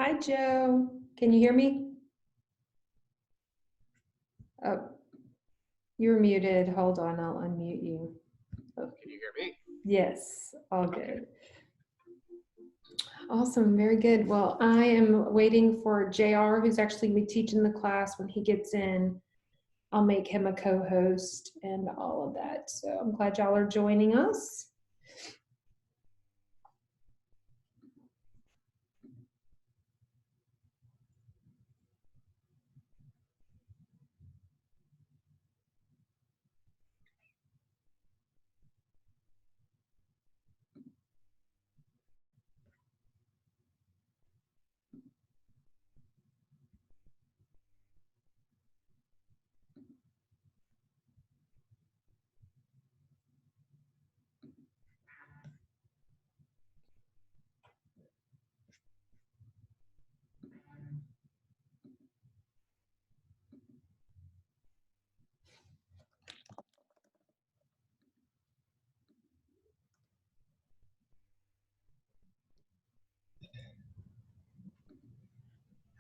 Hi, Joe. Can you hear me? Oh, you're muted. Hold on, I'll unmute you. Oh, Can you hear me? yes, all good. Awesome, very good. Well, I am waiting for JR, who's actually going to be teaching the class. When he gets in, I'll make him a co-host and all of that. So I'm glad y'all are joining us.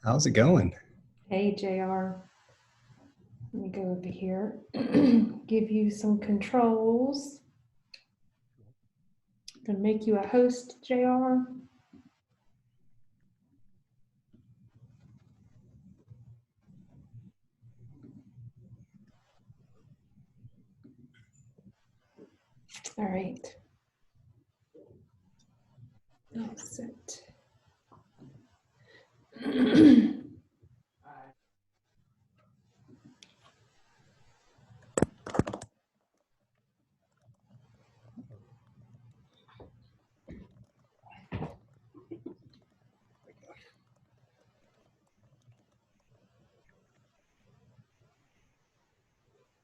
How's it going? Hey, JR. Let me go over here, give you some controls. Gonna make you a host, JR. All right. That's it.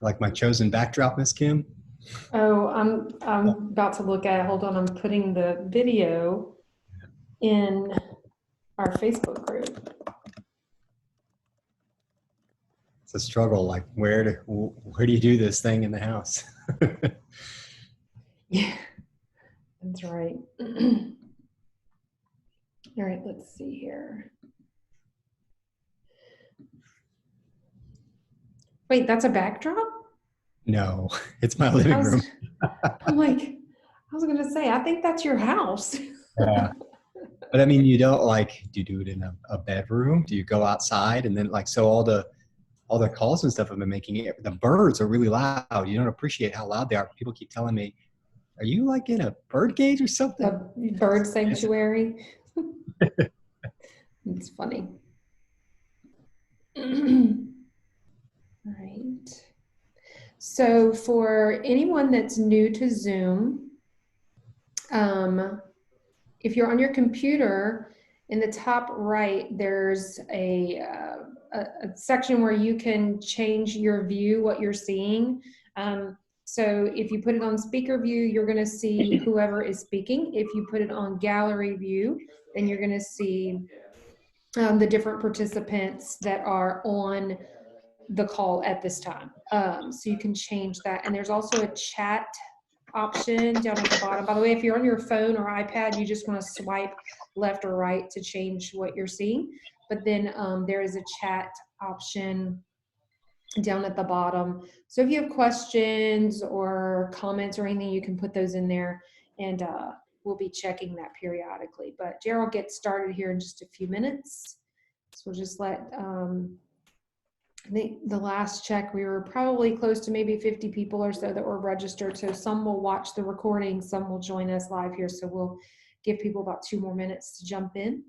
Like my chosen backdrop, Miss Kim? Oh, I'm about to look at it. Hold on, I'm putting the video in our Facebook group. It's a struggle. Like where do you do this thing in the house? Yeah, that's right. All right, let's see here. Wait, that's a backdrop? No, it's my living room. I'm like, I was gonna say, I think that's your house. Yeah. But I mean, you don't like, do you do it in a bedroom? Do you go outside? And then like, so all the calls and stuff have been making it, the birds are really loud. You don't appreciate how loud they are. People keep telling me, are you like in a bird cage or something? A bird sanctuary. It's funny. All right. So for anyone that's new to Zoom, if you're on your computer, in the top right, there's a section where you can change your view, what you're seeing. So if you put it on speaker view, you're going to see whoever is speaking. If you put it on gallery view, then you're going to see the different participants that are on the call at this time. So you can change that. And there's also a chat option down at the bottom. By the way, if you're on your phone or iPad, you just want to swipe left or right to change what you're seeing. But then there is a chat option down at the bottom. So if you have questions or comments or anything, you can put those in there, and we'll be checking that periodically. But Gerald gets started here in just a few minutes. So we'll just let, I think the last check, we were probably close to maybe 50 people or so that were registered. So some will watch the recording, some will join us live here. So we'll give people about 2 more minutes to jump in.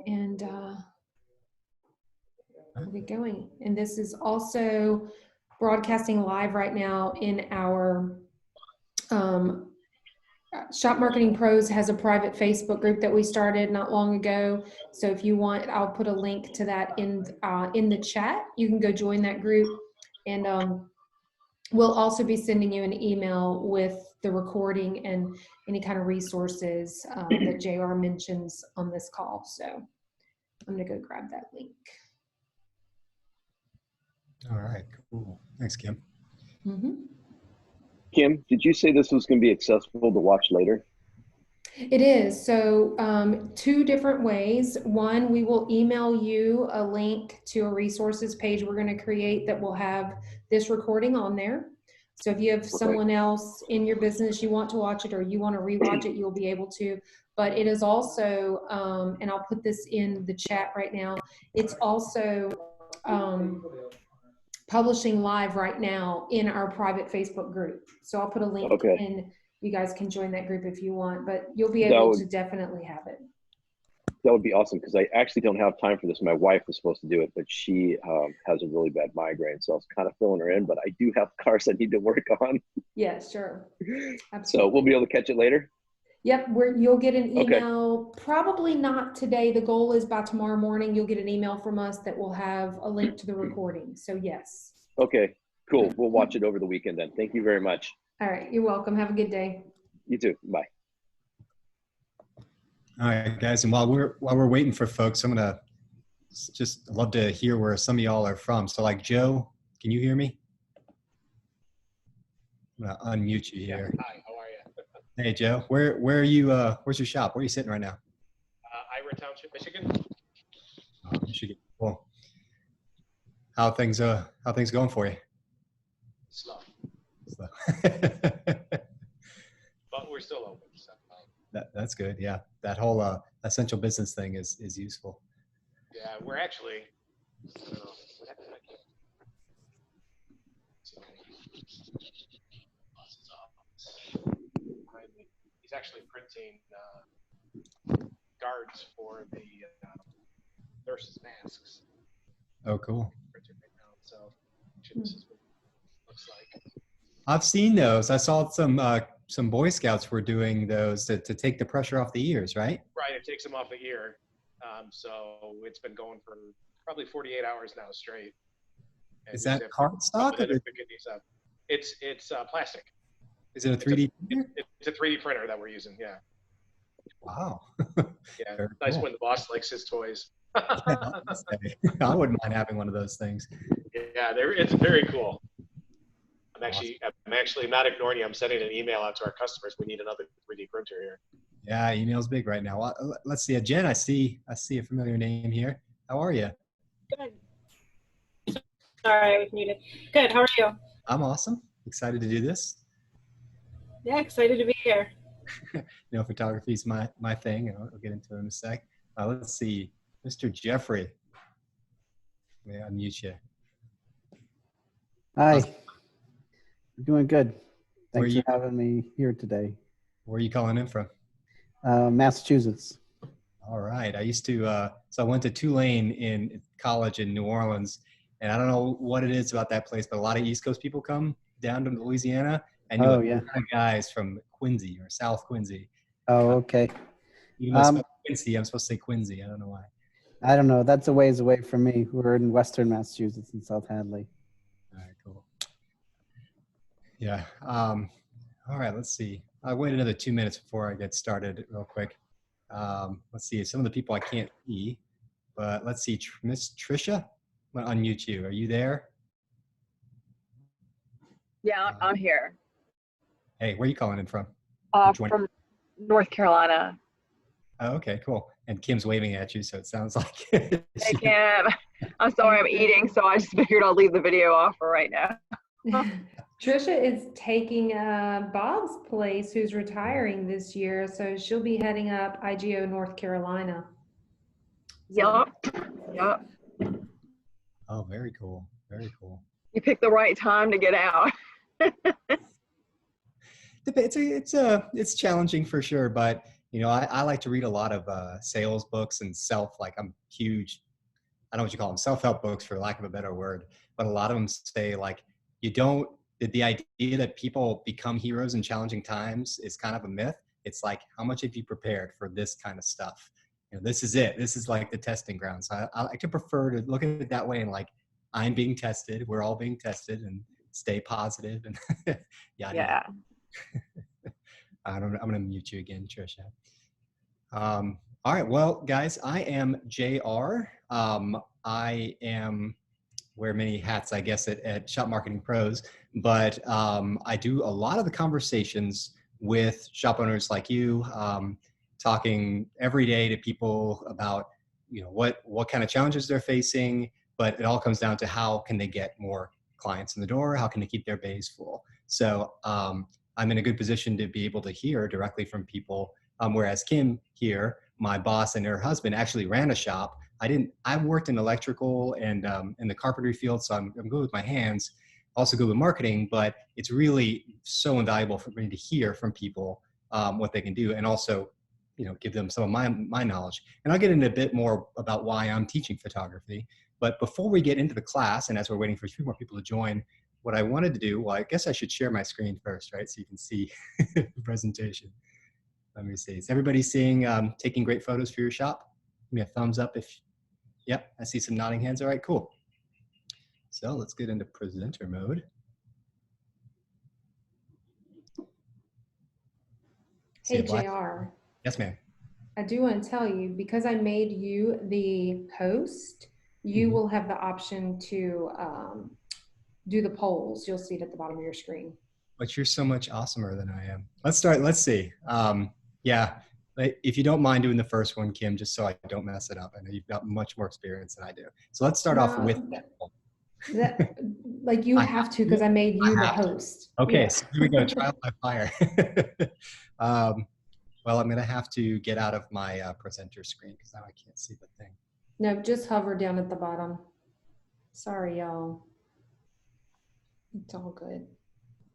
And we'll get going. And this is also broadcasting live right now in our Shop Marketing Pros has a private Facebook group that we started not long ago. So if you want, I'll put a link to that in the chat. You can go join that group, and we'll also be sending you an email with the recording and any kind of resources that JR mentions on this call. So I'm gonna go grab that link. All right, cool. Thanks, Kim. Mm-hmm. Kim, did you say this was going to be accessible to watch later? It is. So, two different ways. One, we will email you a link to a resources page we're going to create that will have this recording on there. So if you have Okay. someone else in your business, you want to watch it or you want to rewatch it, you'll be able to. But it is also, and I'll put this in the chat right now, it's also publishing live right now in our private Facebook group. So I'll put a link Okay. in. You guys can join that group if you want, but you'll be That able would- to definitely have it. That would be awesome because I actually don't have time for this. My wife was supposed to do it, but she has a really bad migraine, so I was kind of filling her in. But I do have cars I need to work on. Yeah, sure. Absolutely. So we'll be able to catch it later. Yep, you'll get an Okay. email, probably not today. The goal is by tomorrow morning, you'll get an email from us that will have a link to the recording. So yes. Okay, cool. We'll watch it over the weekend then. Thank you very much. All right, you're welcome. Have a good day. You too. Bye. All right, guys, and while we're waiting for folks, I'm gonna just love to hear where some of y'all are from. So, like Joe, can you hear me? I'm gonna unmute you here. Yeah. Hi, how are you? Hey, Joe, where are you? Where's your shop? Where are you sitting right now? Ira Township, Michigan. Oh, Michigan. Cool. How things going for you? Slow, So- but we're still open. So, that's good. Yeah, that whole essential business thing is useful. yeah, we're actually. I don't know, what happened? I can't- Boss's office. Behind me. He's actually printing guards for the nurses' masks. Oh, cool. Printing right now, so this is what it looks like. I've seen those. I saw some Boy Scouts were doing those to take the pressure off the ears, right? Right, it takes them off the ear. So it's been going for probably 48 hours now straight. And Is you that have to cardstock? rub it in to get these up. It's plastic. Is it a 3D printer? It's a 3D printer that we're using. Yeah. Wow. Yeah. Very Nice cool. when the boss likes his toys. I wouldn't mind having one of those things. Yeah, it's very cool. I'm actually not ignoring you. I'm sending an email out to our customers. We need another 3D printer here. Yeah, email's big right now. Well, let's see. Jen, I see a familiar name here. How are you? Good. Sorry, I was muted. Good. How are you? I'm awesome. Excited to do this. Yeah, excited to be here. You know, photography is my thing, and I'll get into it in a sec. Let's see, Mr. Jeffrey. May I unmute you? Hi. I'm doing good. Where Thanks you- for having me here today. Where are you calling in from? Massachusetts. All right. I used to, so I went to Tulane in college in New Orleans, and I don't know what it is about that place, but a lot of East Coast people come down to Louisiana, and you Oh, have yeah. a lot of guys from Quincy or South Quincy. Oh, okay. Even though it's spelled Quincy, I'm supposed to say Quincy. I don't know why. I don't know. That's a ways away from me. We're in Western Massachusetts in South Hadley. All right, cool. Yeah. All right, let's see. I'll wait another 2 minutes before I get started real quick. Let's see. Some of the people I can't see, but let's see. Miss Trisha, I'm going to unmute you. Are you there? Yeah, I'm here. Hey, where are you calling in from? Which one? From North Carolina. Oh, okay, cool. And Kim's waving at you, so it sounds like. Hey, Kim. I'm sorry, I'm eating, so I just figured I'll leave the video off for right now. Trisha is taking Bob's place, who's retiring this year. So she'll be heading up IGO North Carolina. Yup. Yup. Oh, very cool. Very cool. You picked the right time to get out. It's challenging for sure, but you know, I like to read a lot of sales books and I'm huge, I don't know what you call them, self-help books for lack of a better word, but a lot of them say like, the idea that people become heroes in challenging times is kind of a myth. It's like, how much have you prepared for this kind of stuff? You know, this is it. This is like the testing ground. So I like to prefer to look at it that way and like, I'm being tested. We're all being tested, and stay positive and yada. Yeah. I'm going to mute you again, Trisha. All right. Well, guys, I am JR. I wear many hats, I guess, at Shop Marketing Pros, but I do a lot of the conversations with shop owners like you, talking every day to people about, what kind of challenges they're facing, but it all comes down to how can they get more clients in the door? How can they keep their bays full? So I'm in a good position to be able to hear directly from people. Whereas Kim here, my boss and her husband actually ran a shop. I worked in electrical and in the carpentry field, so I'm good with my hands, also good with marketing, but it's really so invaluable for me to hear from people what they can do, and also, give them some of my knowledge. And I'll get into a bit more about why I'm teaching photography. But before we get into the class, and as we're waiting for a few more people to join, what I wanted to do, well, I guess I should share my screen first, right? So you can see the presentation. Let me see. Is everybody seeing taking great photos for your shop? Give me a thumbs up if, yep, I see some nodding hands. All right, cool. So let's get into presenter mode. Hey, JR. Yes, ma'am. I do want to tell you, because I made you the host, you will have the option to do the polls. You'll see it at the bottom of your screen. But you're so much awesomer than I am. Let's start. Let's see. Yeah, if you don't mind doing the first one, Kim, just so I don't mess it up. I know you've got much more experience than I do. So let's start off with that. Like you have to, because I made you the host. Okay, yeah. So here we go. Trial by fire. Well, I'm going to have to get out of my presenter screen because now I can't see the thing. No, just hover down at the bottom. Sorry, y'all. It's all good.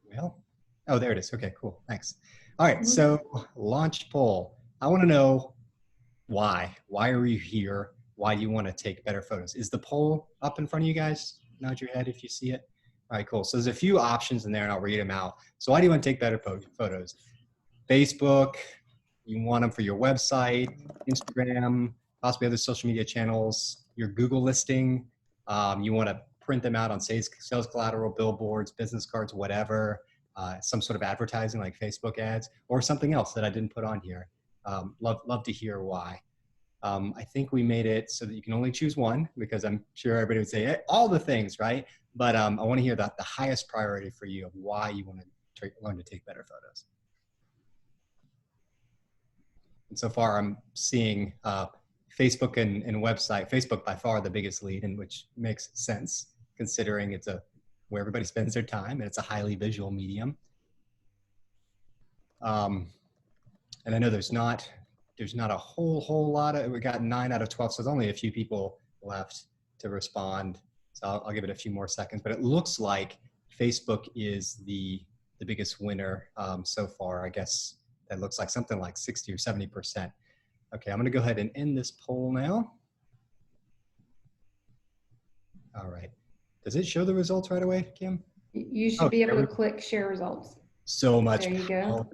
Well, oh, there it is. Okay, cool. Thanks. All right, so launch poll. I want to know why. Why are you here? Why do you want to take better photos? Is the poll up in front of you guys? Nod your head if you see it. All right, cool. So there's a few options in there, and I'll read them out. So why do you want to take better photos? Facebook, you want them for your website, Instagram, possibly other social media channels, your Google listing. You want to print them out on sales collateral, billboards, business cards, whatever. Some sort of advertising like Facebook ads, or something else that I didn't put on here. Love to hear why. I think we made it so that you can only choose one, because I'm sure everybody would say all the things, right? But I want to hear that the highest priority for you of why you want to learn to take better photos. And so far, I'm seeing Facebook and website. Facebook by far the biggest lead, and which makes sense considering it's where everybody spends their time, and it's a highly visual medium. And I know there's not a whole lot of. We got 9 out of 12, so there's only a few people left to respond. So I'll give it a few more seconds. But it looks like Facebook is the biggest winner so far. I guess that looks like something like 60 or 70%. Okay, I'm going to go ahead and end this poll now. All right. Does it show the results right away, Kim? You should be able to click share results. So much. There you go.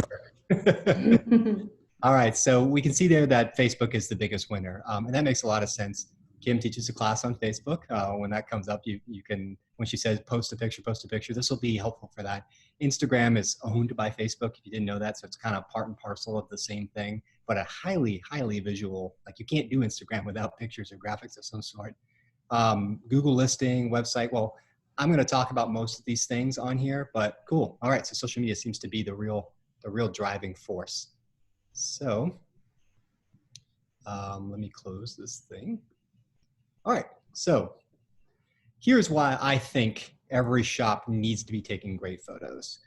All right, so we can see there that Facebook is the biggest winner, and that makes a lot of sense. Kim teaches a class on Facebook. When that comes up, you can, when she says post a picture, this will be helpful for that. Instagram is owned by Facebook, if you didn't know that, so it's kind of part and parcel of the same thing, but a highly visual, like you can't do Instagram without pictures or graphics of some sort. Google listing, website, well, I'm gonna talk about most of these things on here, but cool. All right, so social media seems to be the real driving force. So let me close this thing. All right, so here's why I think every shop needs to be taking great photos.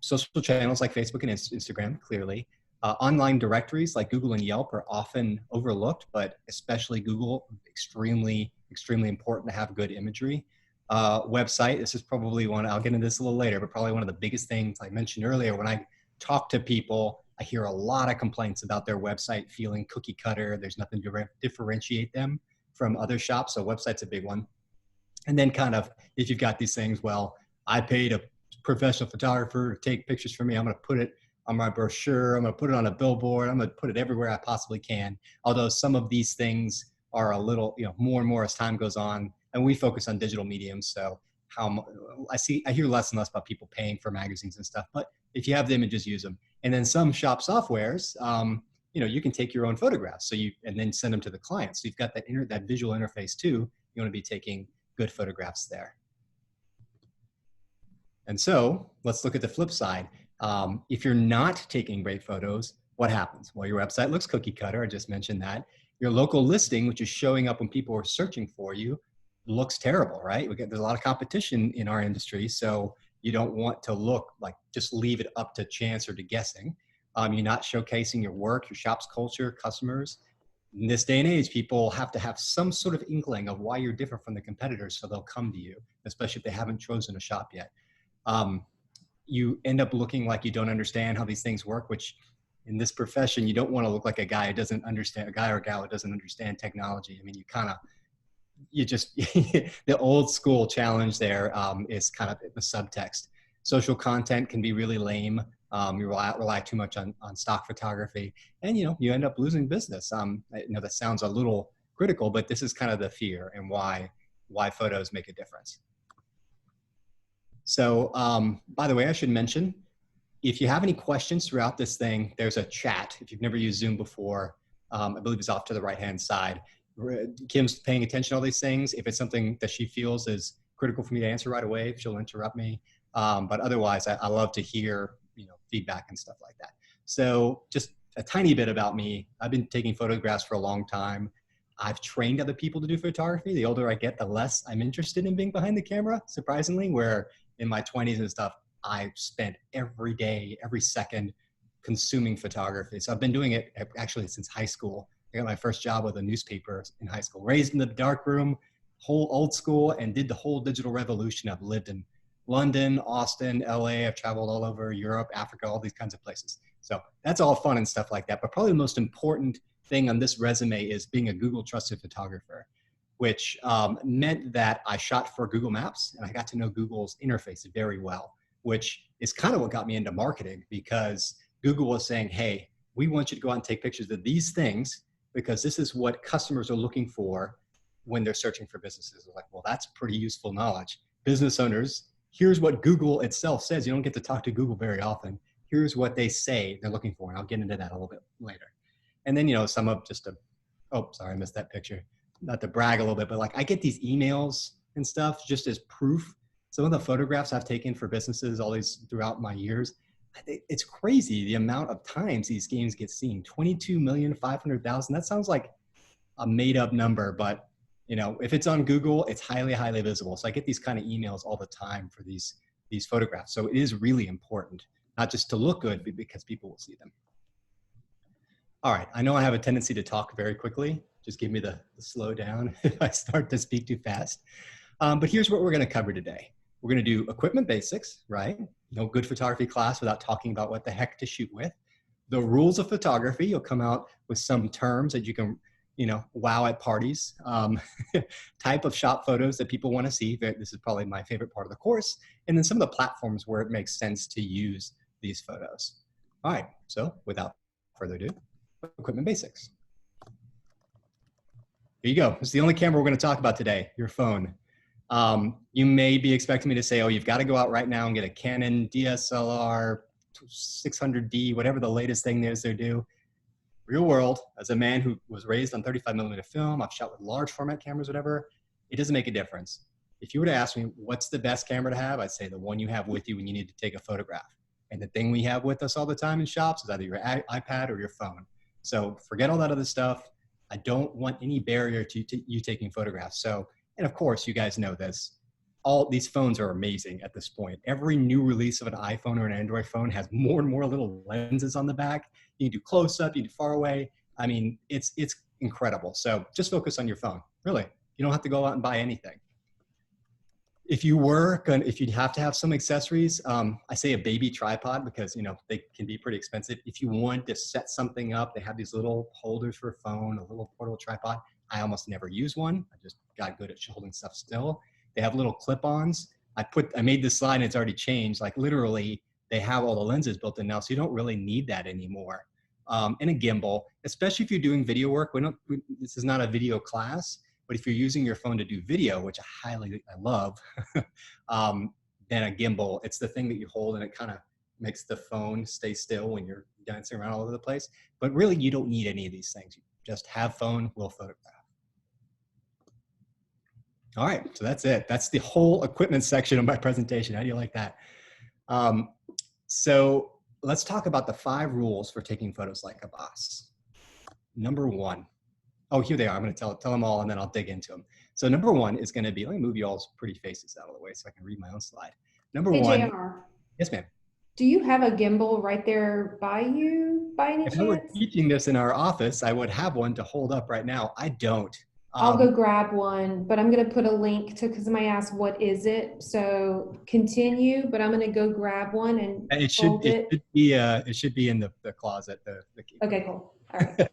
Social channels like Facebook and Instagram, clearly. Online directories like Google and Yelp are often overlooked, but especially Google, extremely important to have good imagery. Website, this is probably one, I'll get into this a little later, but probably one of the biggest things I mentioned earlier. When I talk to people, I hear a lot of complaints about their website feeling cookie cutter. There's nothing to differentiate them from other shops, so website's a big one. And then kind of, if you've got these things, well, I paid a professional photographer to take pictures for me. I'm gonna put it on my brochure. I'm gonna put it on a billboard. I'm gonna put it everywhere I possibly can. Although some of these things are a little, more and more as time goes on, and we focus on digital mediums. So I hear less and less about people paying for magazines and stuff, but if you have the images, use them. And then some shop softwares, you can take your own photographs, and then send them to the client. So you've got that visual interface too. You want to be taking good photographs there. And so let's look at the flip side. If you're not taking great photos, what happens? Well, your website looks cookie cutter. I just mentioned that. Your local listing, which is showing up when people are searching for you, looks terrible, right? There's a lot of competition in our industry, so you don't want to look like just leave it up to chance or to guessing. You're not showcasing your work, your shop's culture, customers. In this day and age, people have to have some sort of inkling of why you're different from the competitors, so they'll come to you, especially if they haven't chosen a shop yet. You end up looking like you don't understand how these things work, which in this profession, you don't want to look like a guy who doesn't understand, a guy or a gal who doesn't understand technology. I mean, you just, the old school challenge there is kind of the subtext. Social content can be really lame. You rely too much on stock photography, and you end up losing business. I know that sounds a little critical, but this is kind of the fear and why photos make a difference. So, by the way, I should mention, if you have any questions throughout this thing, there's a chat. If you've never used Zoom before, I believe it's off to the right-hand side. Kim's paying attention to all these things. If it's something that she feels is critical for me to answer right away, she'll interrupt me. But otherwise, I love to hear feedback and stuff like that. So just a tiny bit about me. I've been taking photographs for a long time. I've trained other people to do photography. The older I get, the less I'm interested in being behind the camera, surprisingly, where in my 20s and stuff, I spent every day, every second consuming photography. So I've been doing it actually since high school. I got my first job with a newspaper in high school, raised in the darkroom, whole old school, and did the whole digital revolution. I've lived in London, Austin, LA. I've traveled all over Europe, Africa, all these kinds of places. So that's all fun and stuff like that. But probably the most important thing on this resume is being a Google trusted photographer, which meant that I shot for Google Maps and I got to know Google's interface very well, which is kind of what got me into marketing, because Google was saying, hey, we want you to go out and take pictures of these things because this is what customers are looking for when they're searching for businesses. I was like, well, that's pretty useful knowledge. Business owners, here's what Google itself says. You don't get to talk to Google very often. Here's what they say they're looking for. And I'll get into that a little bit later. And then, some of oh, sorry, I missed that picture. Not to brag a little bit, but like I get these emails and stuff just as proof. Some of the photographs I've taken for businesses all these throughout my years, it's crazy the amount of times these games get seen. 22,500,000. That sounds like a made up number, but if it's on Google, it's highly, highly visible. So I get these kind of emails all the time for these photographs. So it is really important, not just to look good, but because people will see them. All right, I know I have a tendency to talk very quickly. Just give me the slow down if I start to speak too fast. But here's what we're gonna cover today. We're gonna do equipment basics, right? No good photography class without talking about what the heck to shoot with. The rules of photography, you'll come out with some terms that you can wow at parties, type of shop photos that people want to see. This is probably my favorite part of the course. And then some of the platforms where it makes sense to use these photos. All right, so without further ado, equipment basics. Here you go. It's the only camera we're going to talk about today, your phone. You may be expecting me to say, oh, you've got to go out right now and get a Canon DSLR 600D, whatever the latest thing is they do. Real world, as a man who was raised on 35mm film, I've shot with large format cameras, whatever, it doesn't make a difference. If you were to ask me, what's the best camera to have? I'd say the one you have with you when you need to take a photograph. And the thing we have with us all the time in shops is either your iPad or your phone. So forget all that other stuff. I don't want any barrier to you taking photographs. So, and of course, you guys know this. All these phones are amazing at this point. Every new release of an iPhone or an Android phone has more and more little lenses on the back. You can do close up, you can do far away. I mean, it's incredible. So just focus on your phone, really. You don't have to go out and buy anything. If you'd have to have some accessories, I say a baby tripod because, they can be pretty expensive. If you want to set something up, they have these little holders for a phone, a little portable tripod. I almost never use one. I just got good at holding stuff still. They have little clip-ons. I made this slide and it's already changed. Like literally, they have all the lenses built in now, so you don't really need that anymore. And a gimbal, especially if you're doing video work. This is not a video class, but if you're using your phone to do video, which I love, then a gimbal, it's the thing that you hold and it kind of makes the phone stay still when you're dancing around all over the place. But really, you don't need any of these things. You just have phone, we'll photograph. All right, so that's it. That's the whole equipment section of my presentation. How do you like that? So let's talk about the 5 rules for taking photos like a boss. Number 1. Oh, here they are. I'm going to tell them all, and then I'll dig into them. So number 1 is going to be, let me move you all's pretty faces out of the way so I can read my own slide. Number Hey, 1. JR, Yes, ma'am. do you have a gimbal right there by you by any If I were chance? teaching this in our office, I would have one to hold up right now. I don't. I'll go grab one, but I'm going to put a link to, because somebody asked, what is it? So continue, but I'm going to go grab one and It hold it. it should be in the closet. Okay, cool. All right.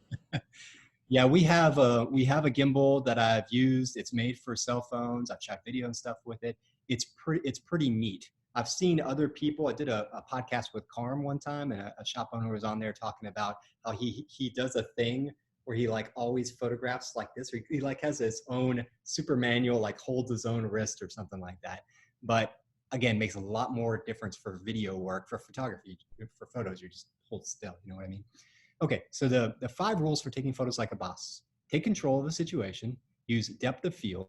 Yeah, we have a gimbal that I've used. It's made for cell phones. I've shot video and stuff with it. It's pretty neat. I've seen other people. I did a podcast with Carm one time, and a shop owner was on there talking about how he does a thing where he like always photographs like this, or he like has his own super manual, like holds his own wrist or something like that. But again, makes a lot more difference for video work. For photography, for photos, you just hold still. You know what I mean? Okay, so the 5 rules for taking photos like a boss. Take control of the situation. Use depth of field.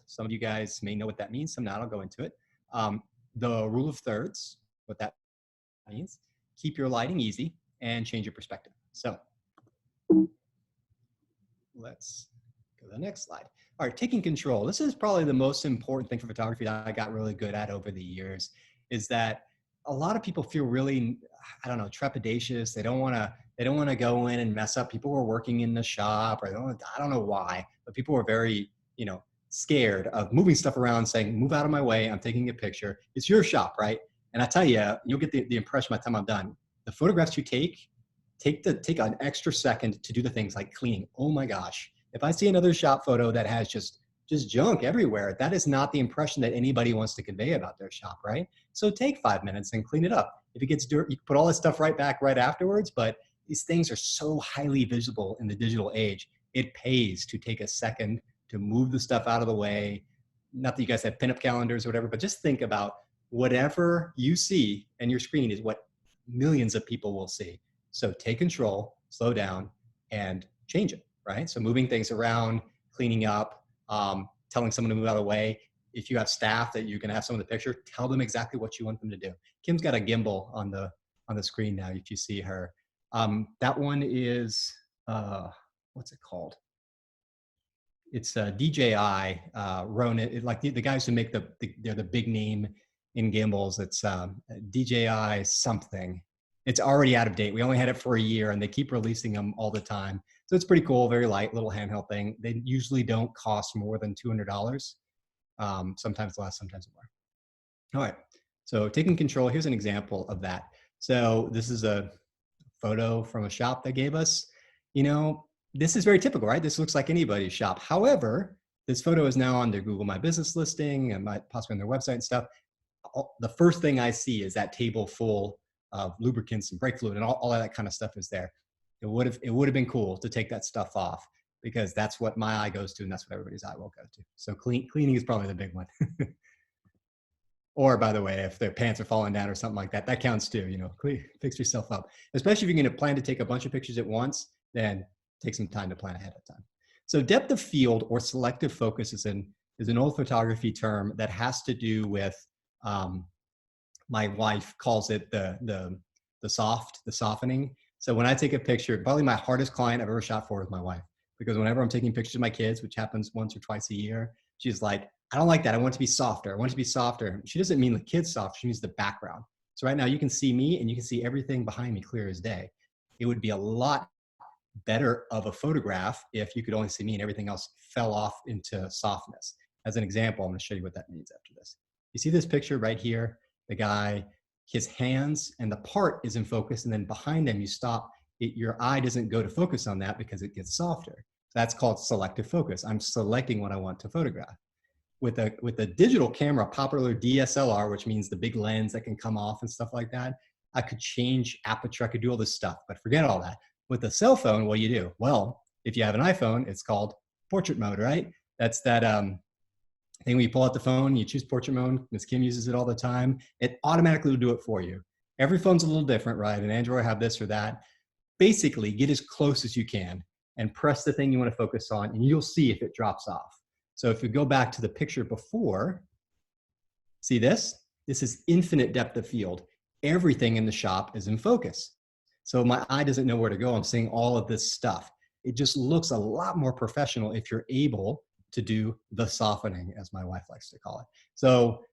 Some of you guys may know what that means. Some not. I'll go into it. The rule of thirds, what that means. Keep your lighting easy and change your perspective. So let's go to the next slide. All right, taking control. This is probably the most important thing for photography that I got really good at over the years, is that a lot of people feel really, I don't know, trepidatious. They don't want to go in and mess up. People who are working in the shop, or I don't know why, but people were very, scared of moving stuff around, saying, move out of my way, I'm taking a picture. It's your shop, right? And I tell you, you'll get the impression by the time I'm done. The photographs you take an extra second to do the things like cleaning. Oh my gosh. If I see another shop photo that has just junk everywhere, that is not the impression that anybody wants to convey about their shop, right? So take 5 minutes and clean it up. If it gets dirt, you can put all this stuff right back right afterwards, but these things are so highly visible in the digital age. It pays to take a second to move the stuff out of the way. Not that you guys have pinup calendars or whatever, but just think about whatever you see and your screen is what millions of people will see. So take control, slow down, and change it, right? So moving things around, cleaning up, telling someone to move out of the way. If you have staff that you can have someone in the picture, tell them exactly what you want them to do. Kim's got a gimbal on the screen now, if you see her. That one is, what's it called? It's DJI, Ronin, like the guys who make they're the big name in gimbals. It's DJI something. It's already out of date. We only had it for a year, and they keep releasing them all the time. So it's pretty cool, very light, little handheld thing. They usually don't cost more than $200. Sometimes less, sometimes more. All right, so taking control, here's an example of that. So this is a photo from a shop they gave us. This is very typical, right? This looks like anybody's shop. However, this photo is now on their Google My Business listing and possibly on their website and stuff. The first thing I see is that table full of lubricants and brake fluid, and all of that kind of stuff is there. It would have been cool to take that stuff off, because that's what my eye goes to, and that's what everybody's eye will go to. So cleaning is probably the big one. Or, by the way, if their pants are falling down or something like that, that counts too. Fix yourself up. Especially if you're going to plan to take a bunch of pictures at once, then take some time to plan ahead of time. So depth of field or selective focus is an old photography term that has to do with, my wife calls it the softening. So when I take a picture, probably my hardest client I've ever shot for is my wife, because whenever I'm taking pictures of my kids, which happens once or twice a year, she's like, I don't like that. I want it to be softer. I want it to be softer. She doesn't mean the kid's soft. She means the background. So right now you can see me and you can see everything behind me clear as day. It would be a lot better of a photograph if you could only see me and everything else fell off into softness. As an example, I'm going to show you what that means after this. You see this picture right here? The guy, his hands and the part is in focus, and then behind him you stop. Your eye doesn't go to focus on that because it gets softer. That's called selective focus. I'm selecting what I want to photograph. With a digital camera, popular DSLR, which means the big lens that can come off and stuff like that, I could change aperture, I could do all this stuff, but forget all that. With a cell phone, what do you do? Well, if you have an iPhone, it's called portrait mode, right? That's that thing where you pull out the phone, you choose portrait mode. Ms. Kim uses it all the time. It automatically will do it for you. Every phone's a little different, right? An Android have this or that. Basically, get as close as you can and press the thing you want to focus on, and you'll see if it drops off. So if you go back to the picture before, see this? This is infinite depth of field. everything in the shop is in focus. So my eye doesn't know where to go. I'm seeing all of this stuff. It just looks a lot more professional if you're able to do the softening, as my wife likes to call it. So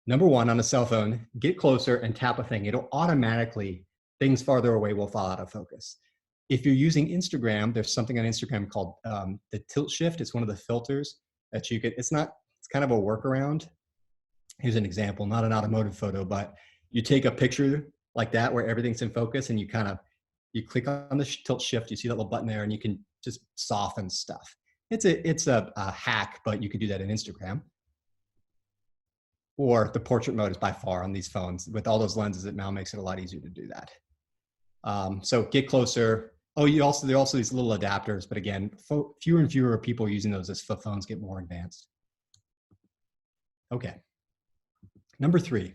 number one, on a cell phone, get closer and tap a thing. It'll automatically, things farther away will fall out of focus. If you're using Instagram, there's something on Instagram called the tilt shift. It's one of the filters that you could, it's kind of a workaround. Here's an example, not an automotive photo, but you take a picture like that where everything's in focus and you click on the tilt shift, you see that little button there, and you can just soften stuff. It's a hack, but you could do that in Instagram. Or the portrait mode is by far on these phones. With all those lenses, it now makes it a lot easier to do that. So get closer. Oh, there are also these little adapters, but again, fewer and fewer people are using those as phones get more advanced. Okay. Number 3,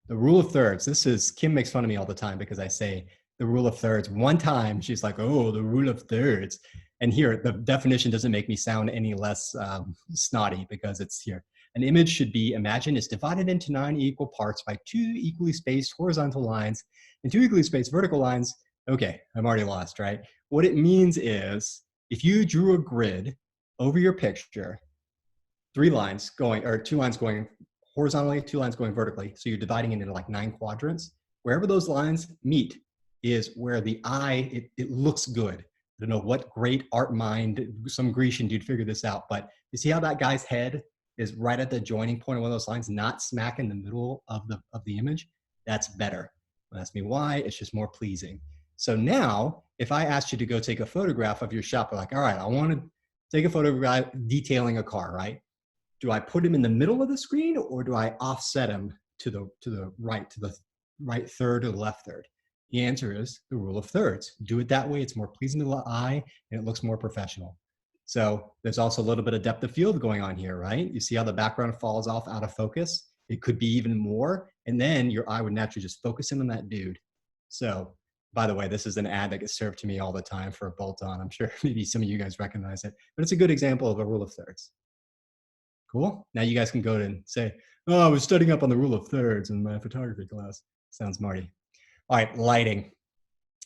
the rule of thirds. Kim makes fun of me all the time because I say the rule of thirds. One time she's like, oh, the rule of thirds. And here, the definition doesn't make me sound any less snotty because it's here. An image should be, imagine, is divided into 9 equal parts by 2 equally spaced horizontal lines and 2 equally spaced vertical lines. Okay, I'm already lost, right? What it means is if you drew a grid over your picture, 2 lines going horizontally, 2 lines going vertically. So you're dividing it into like 9 quadrants. Wherever those lines meet is where the eye, it looks good. I don't know what great art mind, some Grecian dude figured this out, but you see how that guy's head is right at the joining point of one of those lines, not smack in the middle of the image? That's better. Don't ask me why, it's just more pleasing. So now, if I asked you to go take a photograph of your shop, like, all right, I want to take a photograph detailing a car, right? Do I put him in the middle of the screen or do I offset him to the right third or the left third? The answer is the rule of thirds. Do it that way. It's more pleasing to the eye and it looks more professional. So there's also a little bit of depth of field going on here, right? You see how the background falls off out of focus? It could be even more. And then your eye would naturally just focus in on that dude. So by the way, this is an ad that gets served to me all the time for a bolt-on. I'm sure maybe some of you guys recognize it, but it's a good example of a rule of thirds. Cool. Now you guys can go and say, oh, I was studying up on the rule of thirds in my photography class. Sounds smarty. All right, lighting.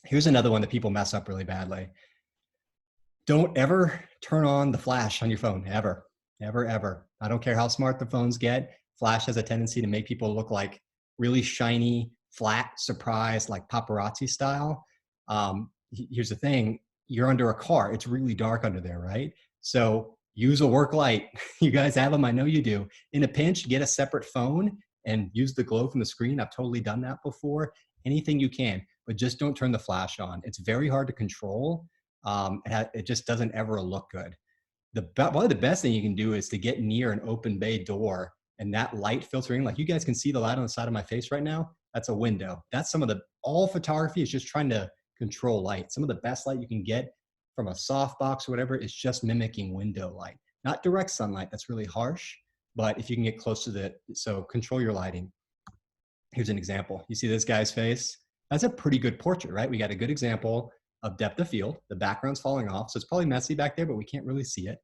Here's another one that people mess up really badly. Don't ever turn on the flash on your phone, ever, ever, ever. I don't care how smart the phones get. Flash has a tendency to make people look like really shiny, flat, surprise, like paparazzi style. Here's the thing, you're under a car. It's really dark under there, right? So use a work light. You guys have them, I know you do. In a pinch, get a separate phone and use the glow from the screen. I've totally done that before. Anything you can, but just don't turn the flash on. It's very hard to control. It just doesn't ever look good. Probably the best thing you can do is to get near an open bay door and that light filtering, like you guys can see the light on the side of my face right now. That's a window. That's all photography is just trying to control light. Some of the best light you can get from a softbox or whatever is just mimicking window light, not direct sunlight. That's really harsh, but if you can get close to so control your lighting. Here's an example. You see this guy's face? That's a pretty good portrait, right? We got a good example of depth of field. The background's falling off, so it's probably messy back there, but we can't really see it.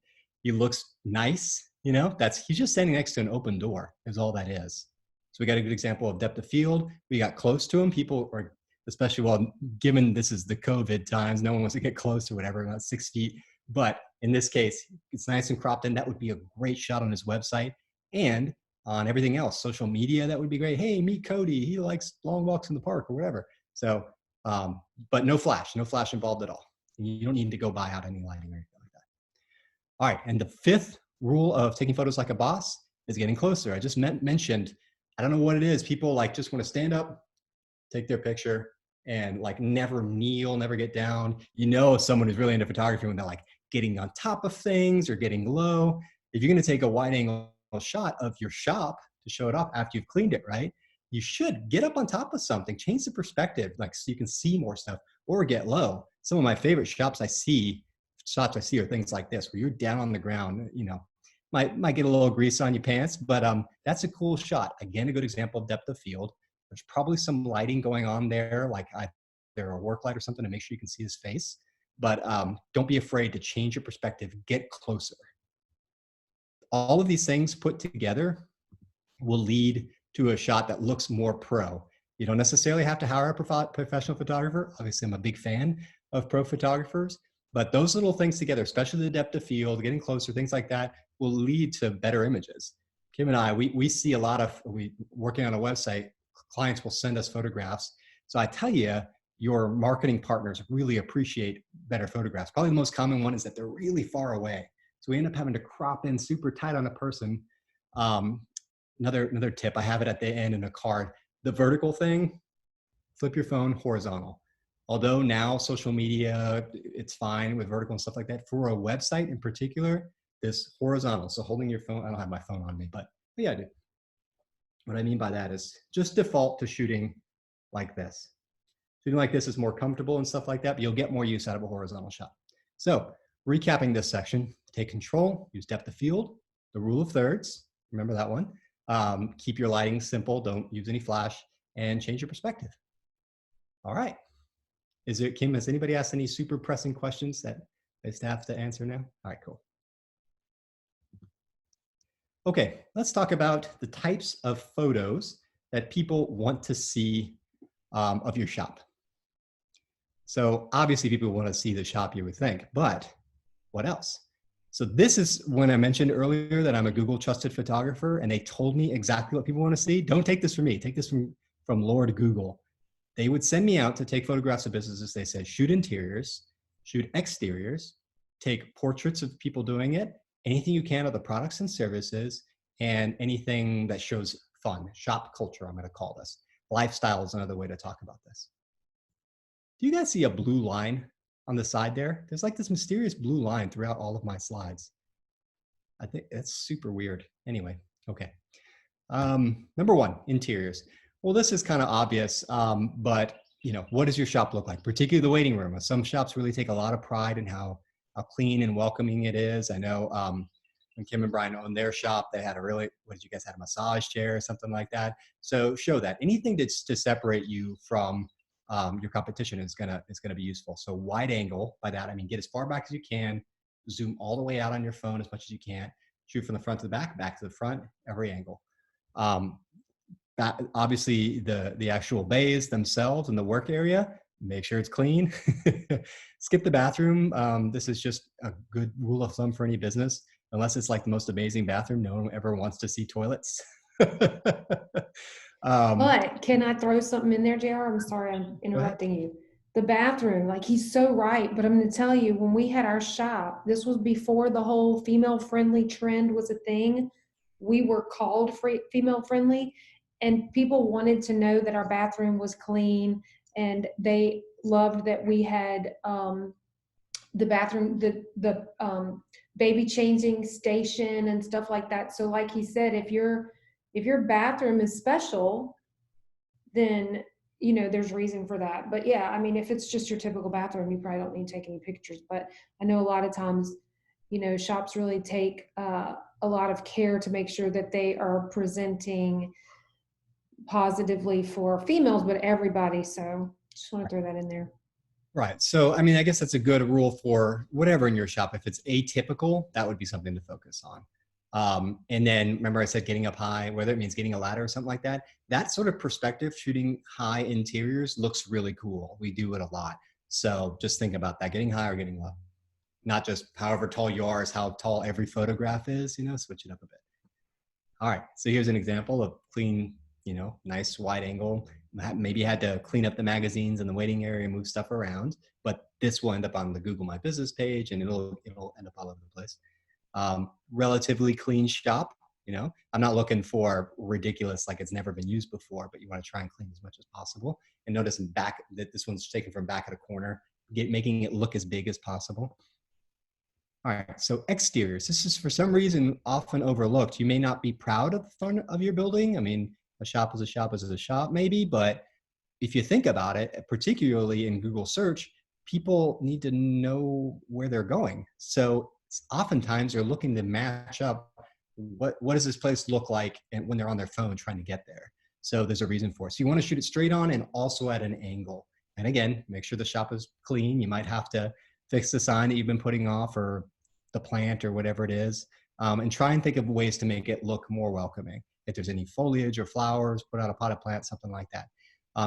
He looks nice, you know? He's just standing next to an open door is all that is. So we got a good example of depth of field. We got close to him. People are, especially given this is the COVID times, no one wants to get close to whatever, about 6 feet. But in this case, it's nice and cropped in. That would be a great shot on his website. And on everything else, social media, that would be great. Hey, meet Cody. He likes long walks in the park or whatever. So, but no flash involved at all. You don't need to go buy out any lighting or anything like that. All right, and the 5th rule of taking photos like a boss is getting closer. I just mentioned, I don't know what it is. People just want to stand up, take their picture, and never kneel, never get down. You know someone who's really into photography when they're getting on top of things or getting low. If you're going to take a wide angle shot of your shop to show it off after you've cleaned it, right? You should get up on top of something, change the perspective, so you can see more stuff, or get low. Some of my favorite shots I see are things like this, where you're down on the ground, might get a little grease on your pants, but that's a cool shot. Again, a good example of depth of field. There's probably some lighting going on there, either a work light or something to make sure you can see his face, but don't be afraid to change your perspective, get closer. All of these things put together will lead to a shot that looks more pro. You don't necessarily have to hire a professional photographer. Obviously, I'm a big fan of pro photographers, but those little things together, especially the depth of field, getting closer, things like that, will lead to better images. Kim and I, we see a lot of, working on a website, clients will send us photographs. So I tell you, your marketing partners really appreciate better photographs. Probably the most common one is that they're really far away. So we end up having to crop in super tight on a person. Another tip, I have it at the end in a card. The vertical thing, flip your phone horizontal. Although now social media, it's fine with vertical and stuff like that. For a website in particular, this horizontal. So holding your phone, I don't have my phone on me, but yeah, I do. What I mean by that is just default to shooting like this. Shooting like this is more comfortable and stuff like that, but you'll get more use out of a horizontal shot. So recapping this section, take control, use depth of field, the rule of thirds, remember that one. Keep your lighting simple, don't use any flash, and change your perspective. All right. Kim, has anybody asked any super pressing questions that I just have to answer now? All right, cool. Okay, let's talk about the types of photos that people want to see of your shop. So obviously people want to see the shop, you would think, but what else? So this is when I mentioned earlier that I'm a Google trusted photographer and they told me exactly what people want to see. Don't take this from me, take this from Lord Google. They would send me out to take photographs of businesses. They said, shoot interiors, shoot exteriors, take portraits of people doing it, anything you can of the products and services, and anything that shows fun, shop culture, I'm gonna call this. Lifestyle is another way to talk about this. Do you guys see a blue line on the side there? There's like this mysterious blue line throughout all of my slides. I think that's super weird. Anyway, okay. Number one, interiors. Well, this is kind of obvious, but you know, what does your shop look like? Particularly the waiting room. Some shops really take a lot of pride in how clean and welcoming it is. I know when Kim and Brian owned their shop, they had a really, what did you guys have, a massage chair or something like that? So show that. Anything that's to separate you from your competition is gonna be useful. So wide angle, by that I mean get as far back as you can, zoom all the way out on your phone as much as you can, shoot from the front to the back, back to the front, every angle. Obviously the actual bays themselves and the work area, make sure it's clean. Skip the bathroom. This is just a good rule of thumb for any business. Unless it's like the most amazing bathroom, no one ever wants to see toilets. But can I throw something in there, JR? I'm sorry, I'm interrupting you. The bathroom, like he's so right, but I'm going to tell you, when we had our shop, this was before the whole female-friendly trend was a thing. We were called female-friendly, and people wanted to know that our bathroom was clean, and they loved that we had the bathroom, the baby changing station and stuff like that. So like he said, if your bathroom is special, then you know there's reason for that. But yeah, I mean, if it's just your typical bathroom, you probably don't need to take any pictures. But I know a lot of times, you know, shops really take a lot of care to make sure that they are presenting positively for females, but everybody. So just want to throw that in there. Right. So, I mean, I guess that's a good rule for whatever in your shop. If it's atypical, that would be something to focus on. And then remember I said getting up high, whether it means getting a ladder or something like that, that sort of perspective, shooting high interiors looks really cool. We do it a lot. So just think about that, getting high or getting low. Not just however tall you are is how tall every photograph is, you know, switch it up a bit. All right. So here's an example of clean, you know, nice wide angle. Maybe you had to clean up the magazines in the waiting area, move stuff around, but this will end up on the Google My Business page and it'll end up all over the place. Relatively clean shop, you know, I'm not looking for ridiculous, like it's never been used before, but you want to try and clean as much as possible. And notice in back that this one's taken from back of the corner, making it look as big as possible. All right, so exteriors. This is for some reason often overlooked. You may not be proud of the front of your building. I mean, a shop is a shop is a shop maybe, but if you think about it, particularly in Google search, people need to know where they're going. So oftentimes they're looking to match up what does this place look like and when they're on their phone trying to get there. So there's a reason for it. So you want to shoot it straight on and also at an angle. And again, make sure the shop is clean. You might have to fix the sign that you've been putting off or the plant or whatever it is, and try and think of ways to make it look more welcoming. If there's any foliage or flowers, put out a potted plant, something like that.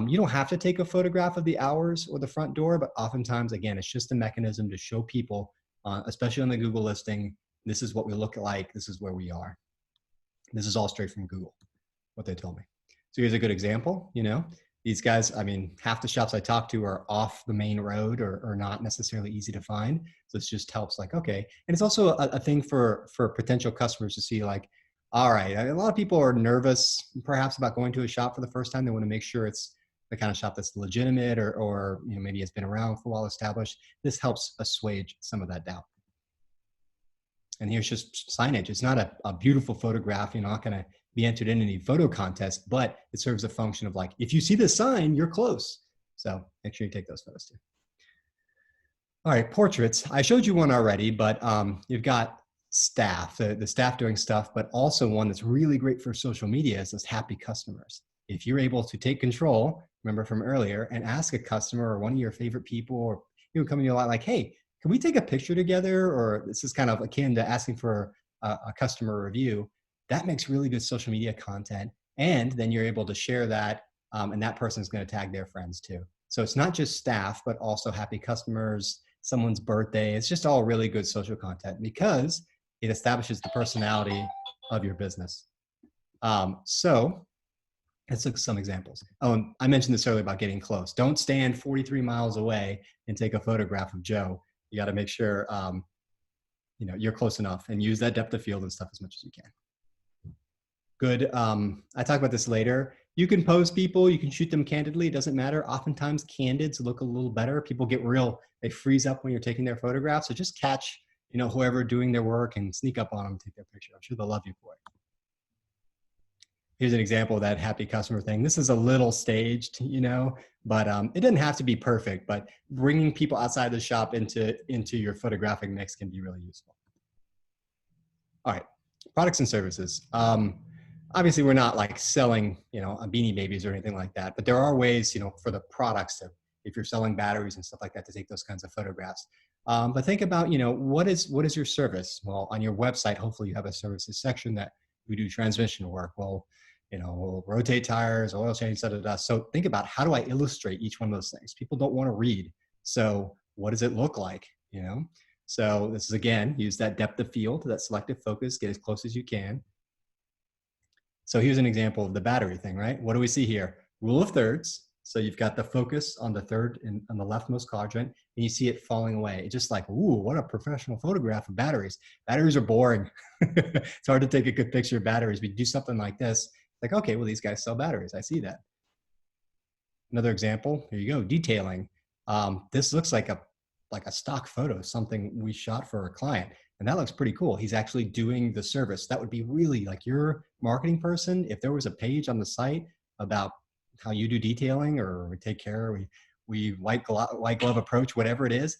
You don't have to take a photograph of the hours or the front door, but oftentimes, again, it's just a mechanism to show people, especially on the Google listing, this is what we look like, this is where we are. This is all straight from Google, what they told me. So here's a good example, you know, these guys, I mean, half the shops I talk to are off the main road or not necessarily easy to find. So this just helps like, okay. And it's also a thing for potential customers to see like, all right, a lot of people are nervous perhaps about going to a shop for the first time. They want to make sure it's the kind of shop that's legitimate or you know, maybe it's been around for a while established. This helps assuage some of that doubt. And here's just signage. It's not a beautiful photograph. You're not going to be entered in any photo contest, but it serves a function of like, if you see the sign, you're close. So make sure you take those photos too. All right, portraits. I showed you one already, but you've got staff, the staff doing stuff, but also one that's really great for social media is those happy customers. If you're able to take control, remember from earlier, and ask a customer or one of your favorite people or you come to you a lot like, hey, can we take a picture together? Or this is kind of akin to asking for a customer review. That makes really good social media content. And then you're able to share that and that person is going to tag their friends too. So it's not just staff, but also happy customers, someone's birthday. It's just all really good social content because it establishes the personality of your business. So let's look at some examples. Oh, I mentioned this earlier about getting close. Don't stand 43 miles away and take a photograph of Joe. You got to make sure you know, you're close enough and use that depth of field and stuff as much as you can. Good. I talk about this later. You can pose people, you can shoot them candidly. It doesn't matter. Oftentimes candids look a little better. People get real, they freeze up when you're taking their photographs. So just catch, you know, whoever doing their work and sneak up on them, take their picture. I'm sure they'll love you for it. Here's an example of that happy customer thing. This is a little staged, you know, but it doesn't have to be perfect, but bringing people outside the shop into your photographic mix can be really useful. All right, products and services. Obviously we're not like selling, you know, Beanie Babies or anything like that, but there are ways, you know, for the products to, if you're selling batteries and stuff like that, to take those kinds of photographs. But think about, you know, what is your service? Well, on your website, hopefully you have a services section that we do transmission work. Well, you know, we'll rotate tires, oil change, da, da, da. So think about how do I illustrate each one of those things? People don't want to read. So what does it look like, you know? So this is, again, use that depth of field, that selective focus, get as close as you can. So here's an example of the battery thing, right? What do we see here? Rule of thirds. So you've got the focus on the third and on the leftmost quadrant, and you see it falling away. It's just like, ooh, what a professional photograph of batteries. Batteries are boring. It's hard to take a good picture of batteries, but you do something like this. Like, okay, well, these guys sell batteries. I see that. Another example, here you go, detailing. This looks like a stock photo, something we shot for a client. And that looks pretty cool. He's actually doing the service. That would be really like your marketing person. If there was a page on the site about how you do detailing or we take care, we white glove approach, whatever it is,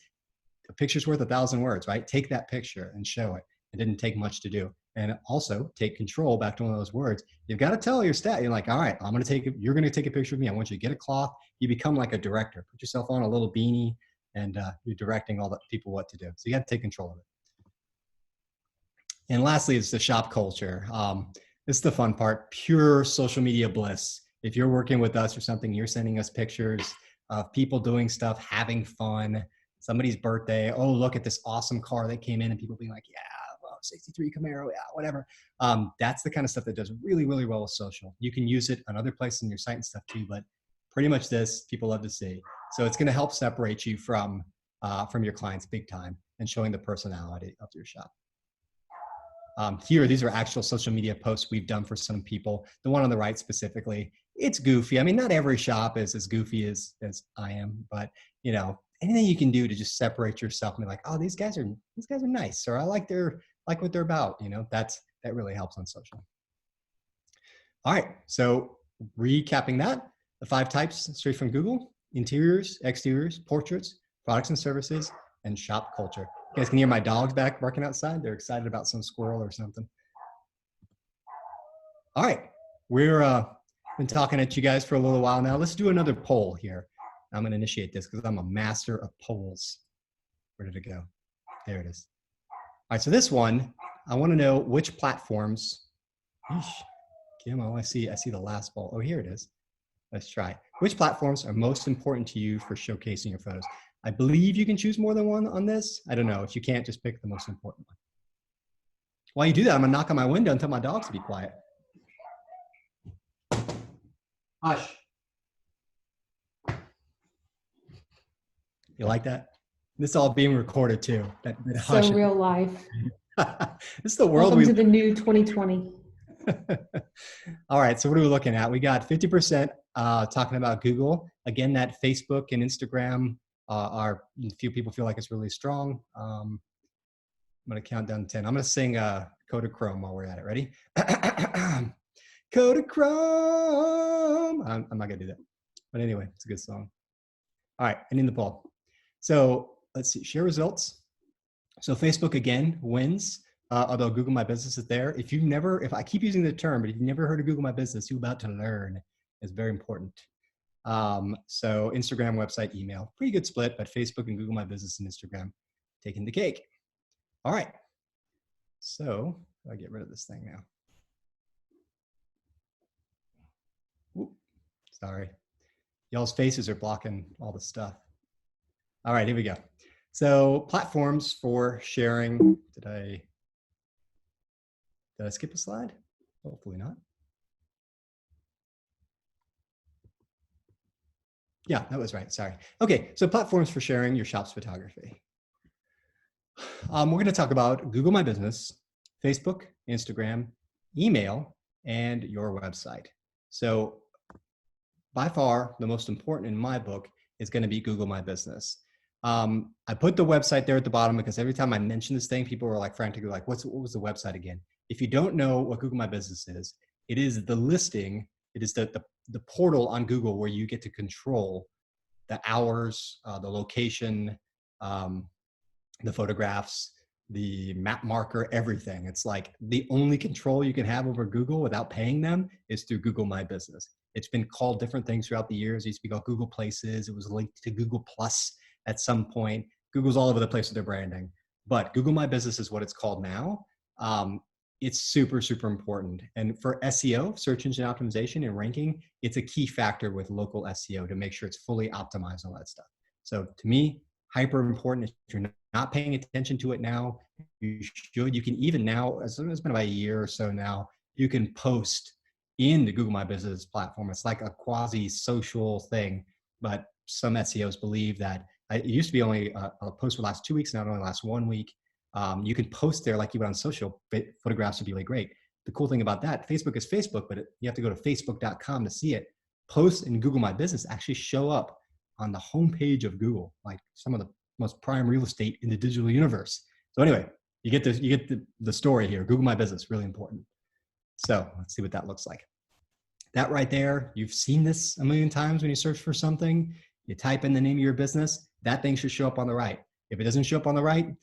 a picture's worth 1,000 words, right? Take that picture and show it. It didn't take much to do. And also take control, back to one of those words. You've got to tell your staff, you're like, all right, you're going to take a picture of me. I want you to get a cloth. You become like a director. Put yourself on a little beanie and you're directing all the people what to do. So you got to take control of it. And lastly, it's the shop culture. This is the fun part, pure social media bliss. If you're working with us or something, you're sending us pictures of people doing stuff, having fun, somebody's birthday. Oh, look at this awesome car that came in and people being like, yeah, well, 63 Camaro, yeah, whatever. That's the kind of stuff that does really, really well with social. You can use it on other places in your site and stuff too, but pretty much this people love to see. So it's going to help separate you from your clients big time and showing the personality of your shop. These are actual social media posts we've done for some people. The one on the right specifically, it's goofy. I mean, not every shop is as goofy as I am, but you know, anything you can do to just separate yourself and be like, oh, these guys are nice, or I like what they're about. You know, that really helps on social. All right, so recapping that, the 5 types straight from Google: interiors, exteriors, portraits, products and services, and shop culture. You guys can hear my dogs back barking outside. They're excited about some squirrel or something. All right, we're been talking at you guys for a little while now. Let's do another poll here. I'm going to initiate this because I'm a master of polls. Where did it go? There it is. All right, so this one, I want to know which platforms. Kim, oh, I see the last poll. Oh, here it is. Let's try. which platforms are most important to you for showcasing your photos? I believe you can choose more than one on this. I don't know. If you can't, just pick the most important one. While you do that, I'm gonna knock on my window and tell my dogs to be quiet. Hush. You like that? This is all being recorded too. That hush. So real life. This is the world Welcome to the new 2020. All right, so what are we looking at? We got 50% talking about Google. Again, that Facebook and Instagram are, a few people feel like it's really strong. I'm gonna count down to 10. I'm gonna sing Code of Chrome while we're at it. Ready? Code of Chrome. I'm not gonna do that. But anyway, it's a good song. All right, ending the poll. So let's see, share results. So Facebook again wins, although Google My Business is there. If I keep using the term, but if you've never heard of Google My Business, you're about to learn. It's very important. So Instagram, website, email, pretty good split, but Facebook and Google My Business and Instagram taking the cake. All right, so I'll get rid of this thing now. Whoop, sorry. Y'all's faces are blocking all the stuff. All right, here we go. So platforms for sharing. Did I skip a slide? Hopefully not. Yeah, that was right, sorry. Okay, so platforms for sharing your shop's photography. We're gonna talk about Google My Business, Facebook, Instagram, email, and your website. So by far, the most important in my book is gonna be Google My Business. I put the website there at the bottom because every time I mention this thing, people were like frantically like, what was the website again? If you don't know what Google My Business is, it is the listing, it is the portal on Google where you get to control the hours, the location, the photographs, the map marker, everything. It's like the only control you can have over Google without paying them is through Google My Business. It's been called different things throughout the years. It used to be called Google Places. It was linked to Google Plus at some point. Google's all over the place with their branding, but Google My Business is what it's called now. It's super, super important. And for SEO, search engine optimization and ranking, it's a key factor with local SEO to make sure it's fully optimized on that stuff. So to me, hyper important. If you're not paying attention to it now, you should. You can even now, as it's been about a year or so now, you can post in the Google My Business platform. It's like a quasi-social thing, but some SEOs believe that it used to be only a post would last 2 weeks, now it only lasts 1 week. You can post there like you would on social, photographs would be really great. The cool thing about that, Facebook is Facebook, but you have to go to facebook.com to see it. Posts in Google My Business actually show up on the homepage of Google, like some of the most prime real estate in the digital universe. So anyway, you get the story here. Google My Business, really important. So let's see what that looks like. That right there, you've seen this a million times when you search for something. You type in the name of your business, that thing should show up on the right. If it doesn't show up on the right,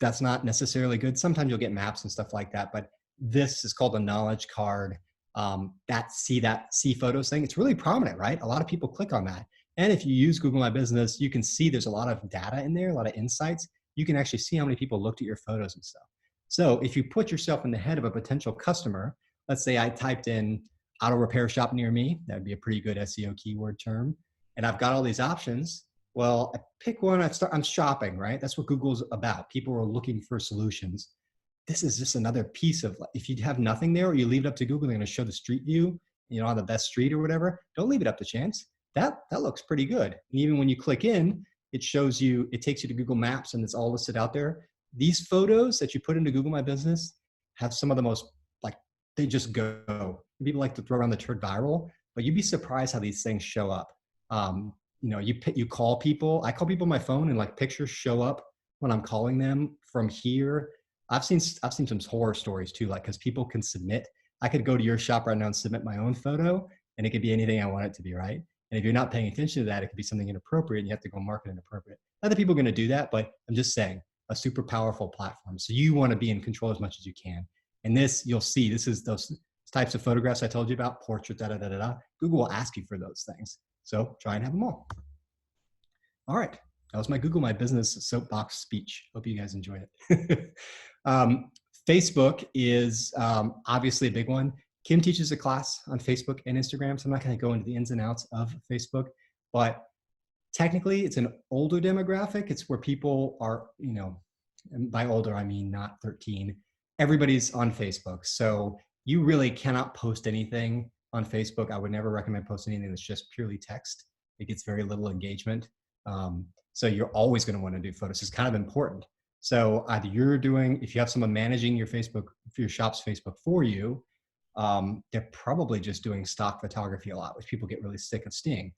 that's not necessarily good. Sometimes you'll get maps and stuff like that, but this is called a knowledge card. That see photos thing, it's really prominent, right? A lot of people click on that. And if you use Google My Business, you can see there's a lot of data in there, a lot of insights. You can actually see how many people looked at your photos and stuff. So if you put yourself in the head of a potential customer, let's say I typed in auto repair shop near me, that'd be a pretty good SEO keyword term. And I've got all these options. Well, I pick one, I'm shopping, right? That's what Google's about. People are looking for solutions. This is just another piece of, if you have nothing there or you leave it up to Google, they're gonna show the street view, on the best street or whatever. Don't leave it up to chance. That looks pretty good. And even when you click in, it shows you, it takes you to Google Maps and it's all listed out there. These photos that you put into Google My Business have some of the most, they just go. People like to throw around the term viral, but you'd be surprised how these things show up. You call people. I call people on my phone and pictures show up when I'm calling them from here. I've seen some horror stories too, because people can submit. I could go to your shop right now and submit my own photo and it could be anything I want it to be, right? And if you're not paying attention to that, it could be something inappropriate and you have to go market inappropriate. Not that people are going to do that, but I'm just saying a super powerful platform. So you want to be in control as much as you can. And this, you'll see, this is those types of photographs I told you about, portrait, Google will ask you for those things. So try and have them all. All right, that was my Google My Business soapbox speech. Hope you guys enjoyed it. Facebook is obviously a big one. Kim teaches a class on Facebook and Instagram, so I'm not going to go into the ins and outs of Facebook, but technically it's an older demographic. It's where people are, and by older, I mean not 13. Everybody's on Facebook. So you really cannot post anything on Facebook. I would never recommend posting anything that's just purely text. It gets very little engagement. So you're always going to want to do photos. It's kind of important. So either you're doing, if you have someone managing your Facebook, your shop's Facebook for you, they're probably just doing stock photography a lot, which people get really sick of seeing.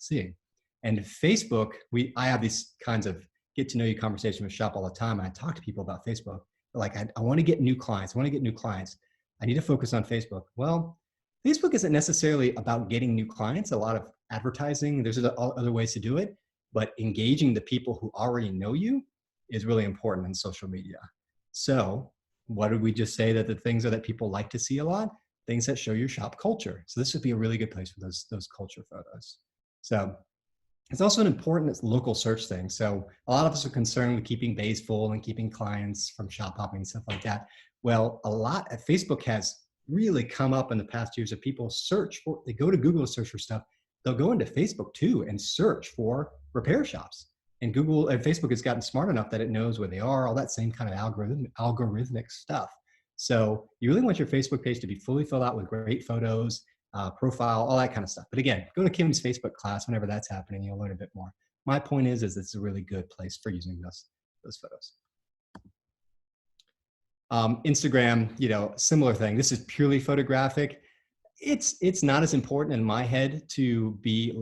And Facebook, I have these kinds of get to know you conversation with shop all the time. And I talk to people about Facebook. They're like, I want to get new clients. I need to focus on Facebook. Well, Facebook isn't necessarily about getting new clients. A lot of advertising, there's other ways to do it, but engaging the people who already know you is really important in social media. So what did we just say that the things are that people like to see a lot? Things that show your shop culture. So this would be a really good place for those culture photos. So it's also an important local search thing. So a lot of us are concerned with keeping bays full and keeping clients from shop hopping and stuff like that. Well, Facebook has really come up in the past years of people they go to Google to search for stuff. They'll go into Facebook too and search for repair shops. And Facebook has gotten smart enough that it knows where they are, all that same kind of algorithmic stuff. So you really want your Facebook page to be fully filled out with great photos, profile, all that kind of stuff. But again, go to Kim's Facebook class whenever that's happening, you'll learn a bit more. My point is it's a really good place for using those photos. Instagram, similar thing. This is purely photographic. It's not as important in my head to be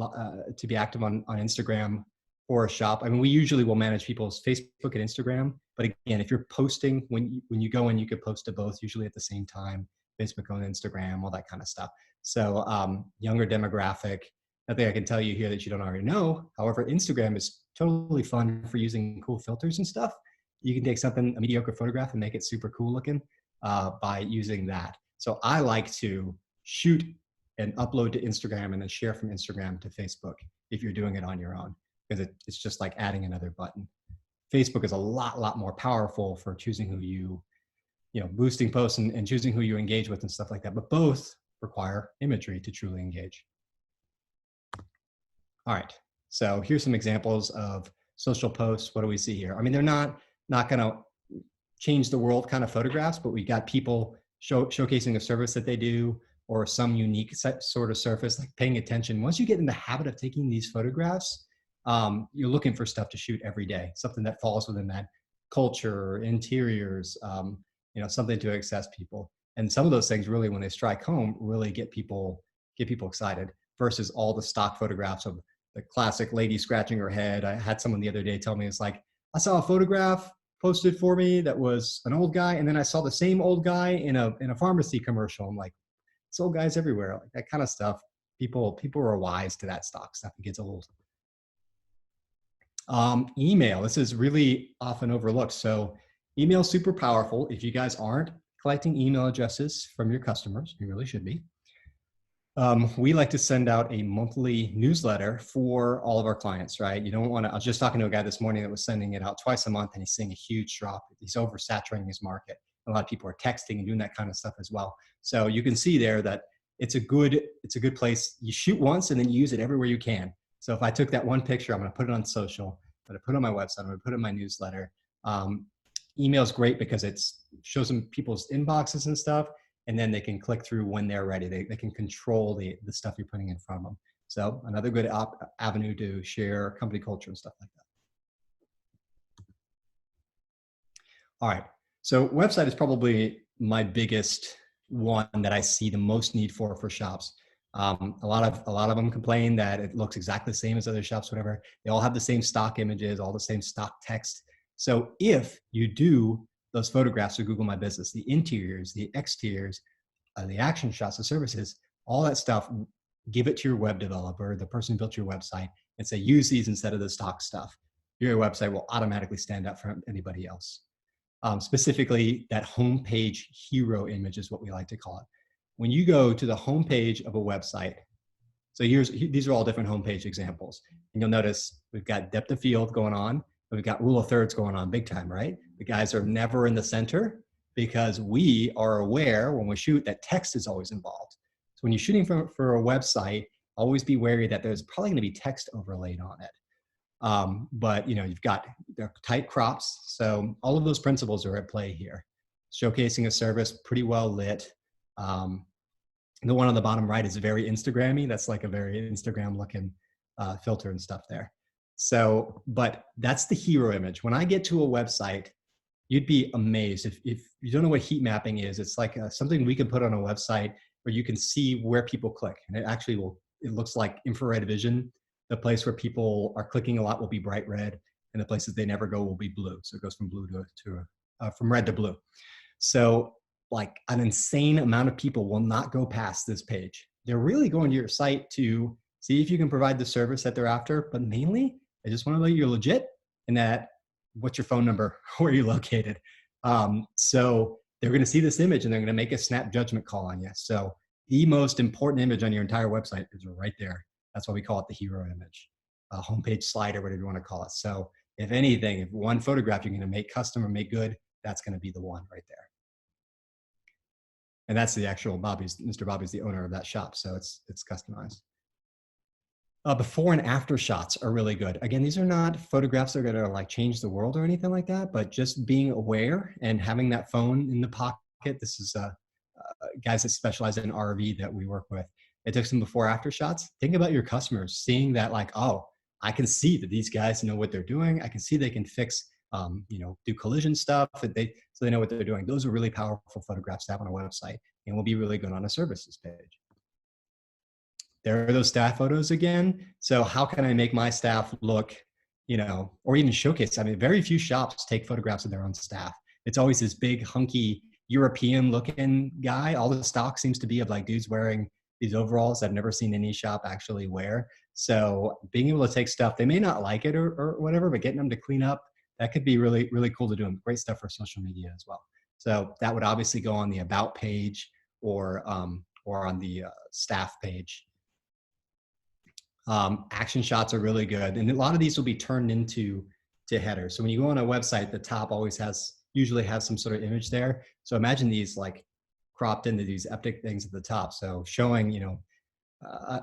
active on Instagram or a shop. I mean, we usually will manage people's Facebook and Instagram, but again, if you're posting, when you go in, you could post to both usually at the same time, Facebook and Instagram, all that kind of stuff. So younger demographic, nothing I can tell you here that you don't already know. However, Instagram is totally fun for using cool filters and stuff. You can take a mediocre photograph and make it super cool looking by using that. So I like to shoot and upload to Instagram and then share from Instagram to Facebook if you're doing it on your own, because it's just like adding another button. Facebook is a lot more powerful for choosing who you boosting posts and choosing who you engage with and stuff like that, but both require imagery to truly engage. All right, so here's some examples of social posts. What do we see here? I mean, they're not gonna change the world kind of photographs, but we got people showcasing a service that they do or some unique sort of surface, like paying attention. Once you get in the habit of taking these photographs, you're looking for stuff to shoot every day, something that falls within that culture, interiors, something to access people. And some of those things really, when they strike home, really get people excited versus all the stock photographs of the classic lady scratching her head. I had someone the other day tell me, it's like, I saw a photograph posted for me that was an old guy, and then I saw the same old guy in a pharmacy commercial. I'm like, it's old guys everywhere, like that kind of stuff. People are wise to that stock stuff. It gets old. Email, this is really often overlooked. So email is super powerful. If you guys aren't collecting email addresses from your customers, you really should be. We like to send out a monthly newsletter for all of our clients, right? You don't want to, I was just talking to a guy this morning that was sending it out twice a month, and he's seeing a huge drop. He's oversaturating his market. A lot of people are texting and doing that kind of stuff as well. So you can see there that it's a good place. You shoot once and then you use it everywhere you can. So if I took that one picture, I'm going to put it on social, I'm going to put it on my website, I'm going to put it in my newsletter. Email is great because it shows them people's inboxes and stuff, and then they can click through when they're ready. They can control the stuff you're putting in front of them. So another good avenue to share company culture and stuff like that. All right, so website is probably my biggest one that I see the most need for shops. A lot of them complain that it looks exactly the same as other shops, whatever. They all have the same stock images, all the same stock text. So if you do those photographs of Google My Business, the interiors, the exteriors, the action shots, the services, all that stuff, give it to your web developer, the person who built your website, and say, use these instead of the stock stuff. Your website will automatically stand out from anybody else. Specifically, that homepage hero image is what we like to call it. When you go to the homepage of a website, so these are all different homepage examples, and you'll notice we've got depth of field going on, and we've got rule of thirds going on big time, right? The guys are never in the center because we are aware when we shoot that text is always involved. when you're shooting for a website, always be wary that there's probably going to be text overlaid on it. But you've got tight crops. So all of those principles are at play here. Showcasing a service pretty well lit. The one on the bottom right is very Instagrammy. That's like a very Instagram looking filter and stuff there. So, but that's the hero image. When I get to a website, you'd be amazed. If you don't know what heat mapping is, it's like something we can put on a website where you can see where people click. And it actually it looks like infrared vision. The place where people are clicking a lot will be bright red, and the places they never go will be blue. So it goes from blue from red to blue. So like an insane amount of people will not go past this page. They're really going to your site to see if you can provide the service that they're after, but mainly they just want to know you're legit and that what's your phone number, where are you located. So they're going to see this image and they're going to make a snap judgment call on you. So the most important image on your entire website is right there. That's why we call it the hero image, homepage slider, whatever you want to call it. So if anything, if one photograph you're going to make custom or make good, that's going to be the one right there. And that's the actual Mr. Bobby's the owner of that shop. So it's customized. Before and after shots are really good. Again, these are not photographs that are going to like change the world or anything like that, but just being aware and having that phone in the pocket. This is guys that specialize in RV that we work with. It took some before after shots. Think about your customers, seeing that like, oh, I can see that these guys know what they're doing. I can see they can fix, do collision stuff. So they know what they're doing. Those are really powerful photographs to have on a website and will be really good on a services page. There are those staff photos again. So how can I make my staff look, or even showcase? I mean, very few shops take photographs of their own staff. It's always this big hunky European looking guy. All the stock seems to be of like dudes wearing these overalls I've never seen any shop actually wear. So being able to take stuff, they may not like it or whatever, but getting them to clean up, that could be really, really cool to do. And great stuff for social media as well. So that would obviously go on the about page or on the staff page. Action shots are really good. And a lot of these will be turned into headers. So when you go on a website, the top always usually has some sort of image there. So imagine these like cropped into these epic things at the top. So showing,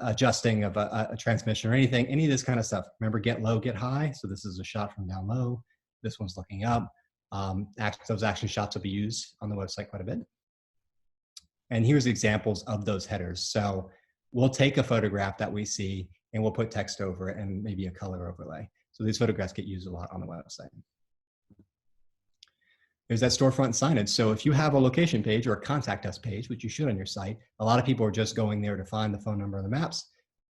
adjusting of a transmission or anything, any of this kind of stuff. Remember, get low, get high. So this is a shot from down low. This one's looking up. Those action shots will be used on the website quite a bit. And here's examples of those headers. So we'll take a photograph that we see and we'll put text over it and maybe a color overlay. So these photographs get used a lot on the website. There's that storefront signage. So if you have a location page or a contact us page, which you should on your site, a lot of people are just going there to find the phone number on the maps.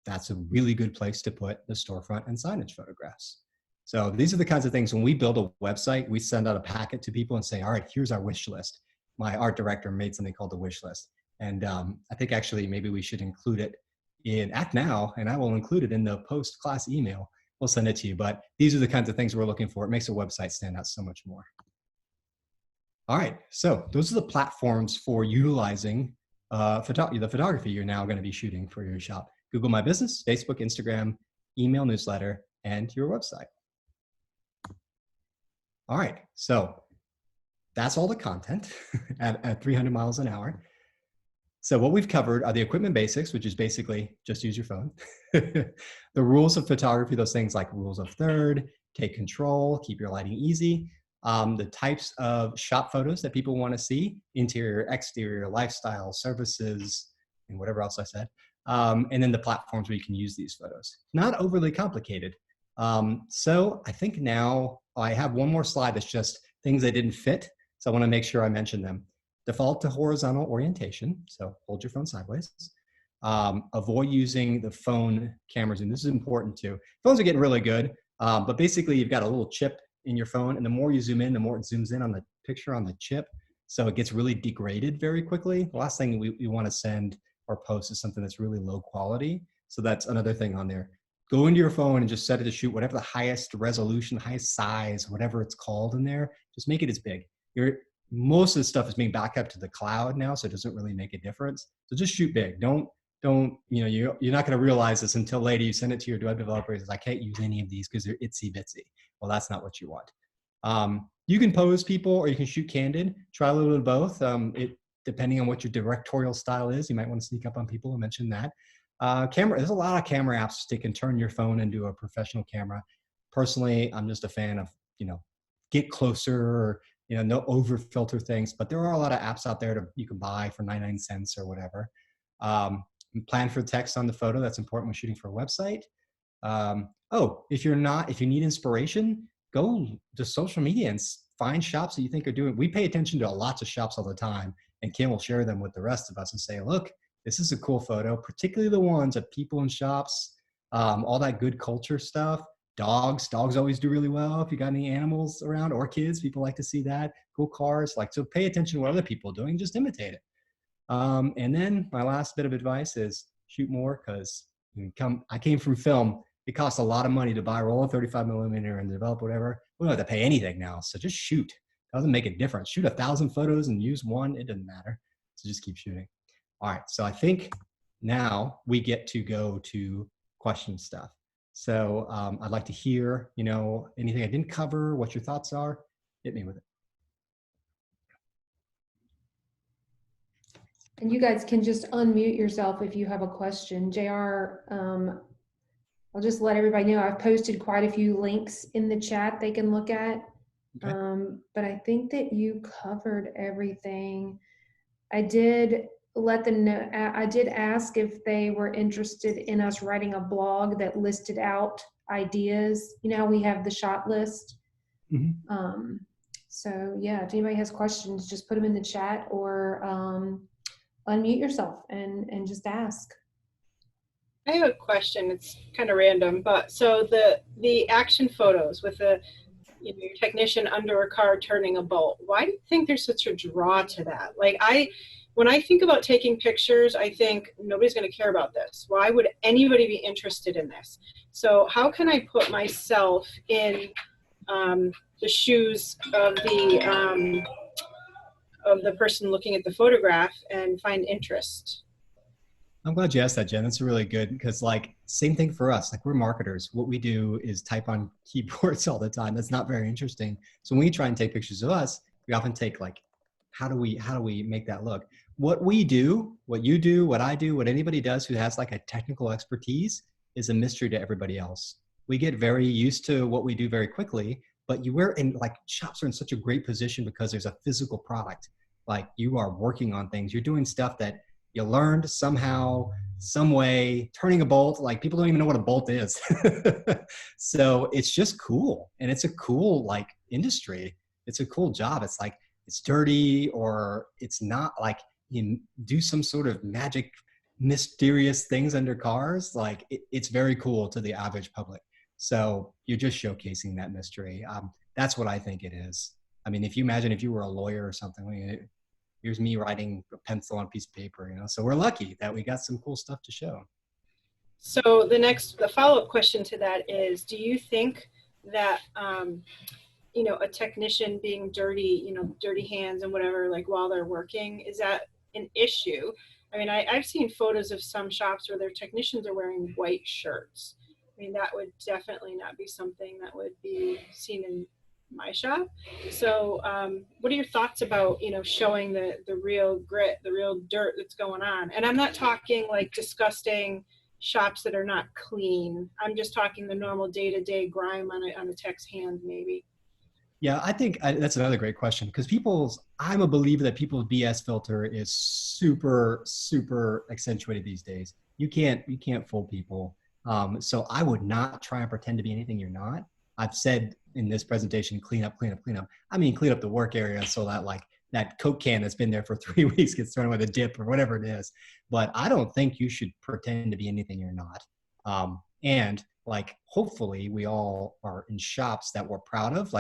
That's a really good place to put the storefront and signage photographs. So these are the kinds of things when we build a website, we send out a packet to people and say, all right, here's our wish list. My art director made something called the wish list. And I think actually maybe we should include it in Act Now, and I will include it in the post-class email. We'll send it to you. But these are the kinds of things we're looking for. It makes a website stand out so much more. All right, so those are the platforms for utilizing the photography you're now going to be shooting for your shop. Google My Business, Facebook, Instagram, email newsletter, and your website. All right, so that's all the content at 300 miles an hour. So what we've covered are the equipment basics, which is basically just use your phone. The rules of photography, those things like rules of third, take control, keep your lighting easy. The types of shop photos that people want to see, interior, exterior, lifestyle, services, and whatever else I said. And then the platforms where you can use these photos. Not overly complicated. So I think now I have one more slide that's just things that didn't fit. So I want to make sure I mention them. Default to horizontal orientation. So hold your phone sideways. Avoid using the phone cameras. And this is important too. Phones are getting really good. But basically you've got a little chip in your phone, and the more you zoom in, the more it zooms in on the picture on the chip. So it gets really degraded very quickly. The last thing we want to send or post is something that's really low quality. So that's another thing on there. Go into your phone and just set it to shoot whatever the highest resolution, highest size, whatever it's called in there. Just make it as big. Most of the stuff is being backed up to the cloud now, so it doesn't really make a difference. So just shoot big. Don't you're not going to realize this until later. You send it to your web developer. He says, I can't use any of these because they're itsy bitsy. Well, that's not what you want. You can pose people or you can shoot candid. Try a little bit of both. depending on what your directorial style is, you might want to sneak up on people and mention that. There's a lot of camera apps that can turn your phone into a professional camera. Personally, I'm just a fan of, get closer, or, no over filter things, but there are a lot of apps out there you can buy for 99 cents or whatever. Plan for text on the photo. That's important when shooting for a website. If you need inspiration, go to social media and find shops that you think are doing. We pay attention to lots of shops all the time, and Kim will share them with the rest of us and say, look, this is a cool photo, particularly the ones of people in shops, all that good culture stuff. Dogs always do really well. If you got any animals around, or kids, people like to see that. Cool cars, so pay attention to what other people are doing, just imitate it. And then my last bit of advice is shoot more, because I came from film. It costs a lot of money to buy a roll of 35 millimeter and develop whatever. We don't have to pay anything now, so just shoot. It doesn't make a difference. Shoot 1,000 photos and use one, it doesn't matter. So just keep shooting. All right, so I think now we get to go to question stuff. So I'd like to hear, anything I didn't cover, what your thoughts are. Hit me with it. And you guys can just unmute yourself if you have a question. JR, I'll just let everybody know I've posted quite a few links in the chat they can look at. Okay. But I think that you covered everything. I did let them know, I did ask if they were interested in us writing a blog that listed out ideas. We have the shot list. Mm-hmm. So yeah, if anybody has questions, just put them in the chat, or unmute yourself and just ask. I have a question. It's kind of random, but so the action photos with the your technician under a car turning a bolt. Why do you think there's such a draw to that? When I think about taking pictures, I think nobody's going to care about this. Why would anybody be interested in this? So how can I put myself in the shoes of the person looking at the photograph and find interest? I'm glad you asked that, Jen. That's really good, because same thing for us. We're marketers. What we do is type on keyboards all the time. That's not very interesting. So when we try and take pictures of us, we often take how do we make that look? What we do, what you do, what I do, what anybody does who has a technical expertise is a mystery to everybody else. We get very used to what we do very quickly, but shops are in such a great position because there's a physical product. You are working on things. You're doing stuff that you learned somehow, some way, turning a bolt. People don't even know what a bolt is. So it's just cool. And it's a cool industry. It's a cool job. It's dirty, or it's not you do some sort of magic, mysterious things under cars. It's very cool to the average public. So you're just showcasing that mystery. That's what I think it is. I mean, if you were a lawyer or something, here's me writing a pencil on a piece of paper, So we're lucky that we got some cool stuff to show. So the follow-up question to that is, do you think that, a technician being dirty, dirty hands and whatever, while they're working, is that an issue? I mean, I've seen photos of some shops where their technicians are wearing white shirts. I mean, that would definitely not be something that would be seen in my shop. So what are your thoughts about, showing the real grit, the real dirt that's going on? And I'm not talking disgusting shops that are not clean. I'm just talking the normal day-to-day grime on a tech's hand, maybe. Yeah, I think that's another great question, because I'm a believer that people's BS filter is super, super accentuated these days. You can't fool people. So I would not try and pretend to be anything you're not. I've said in this presentation, clean up, clean up, clean up. I mean, clean up the work area so that that Coke can that's been there for 3 weeks gets thrown with a dip or whatever it is. But I don't think you should pretend to be anything you're not. And hopefully we all are in shops that we're proud of.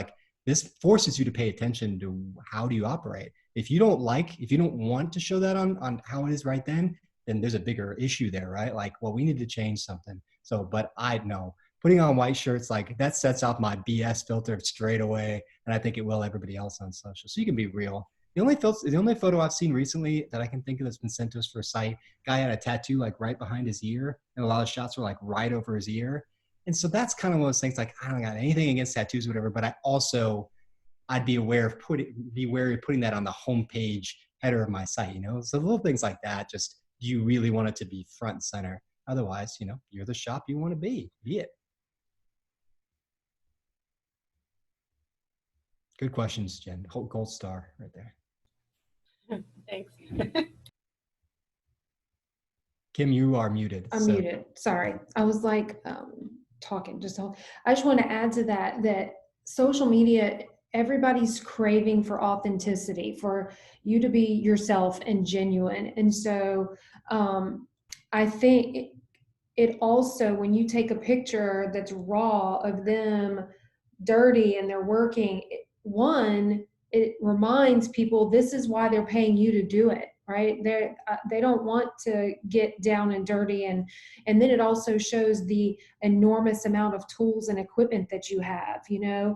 This forces you to pay attention to how do you operate. If you don't want to show that on how it is right then there's a bigger issue there, right? We need to change something. So, but I know putting on white shirts, that sets off my BS filter straight away. And I think it will everybody else on social. So you can be real. The only photo I've seen recently that I can think of that's been sent to us for a site, guy had a tattoo right behind his ear, and a lot of shots were right over his ear. And so that's kind of one of those things, I don't got anything against tattoos or whatever, but I'd be wary of putting that on the homepage header of my site, you know? So little things like that, just, do you really want it to be front and center? Otherwise, you know, you're the shop you want to be it. Good questions, Jen. Gold star right there. Thanks. Kim, you are muted. I'm muted. Sorry. I was like talking. I just want to add to that social media, everybody's craving for authenticity, for you to be yourself and genuine. And so I think it also, when you take a picture that's raw of them dirty and they're working, it reminds people this is why they're paying you to do it, right? They don't want to get down and dirty, and then it also shows the enormous amount of tools and equipment that you have. You know,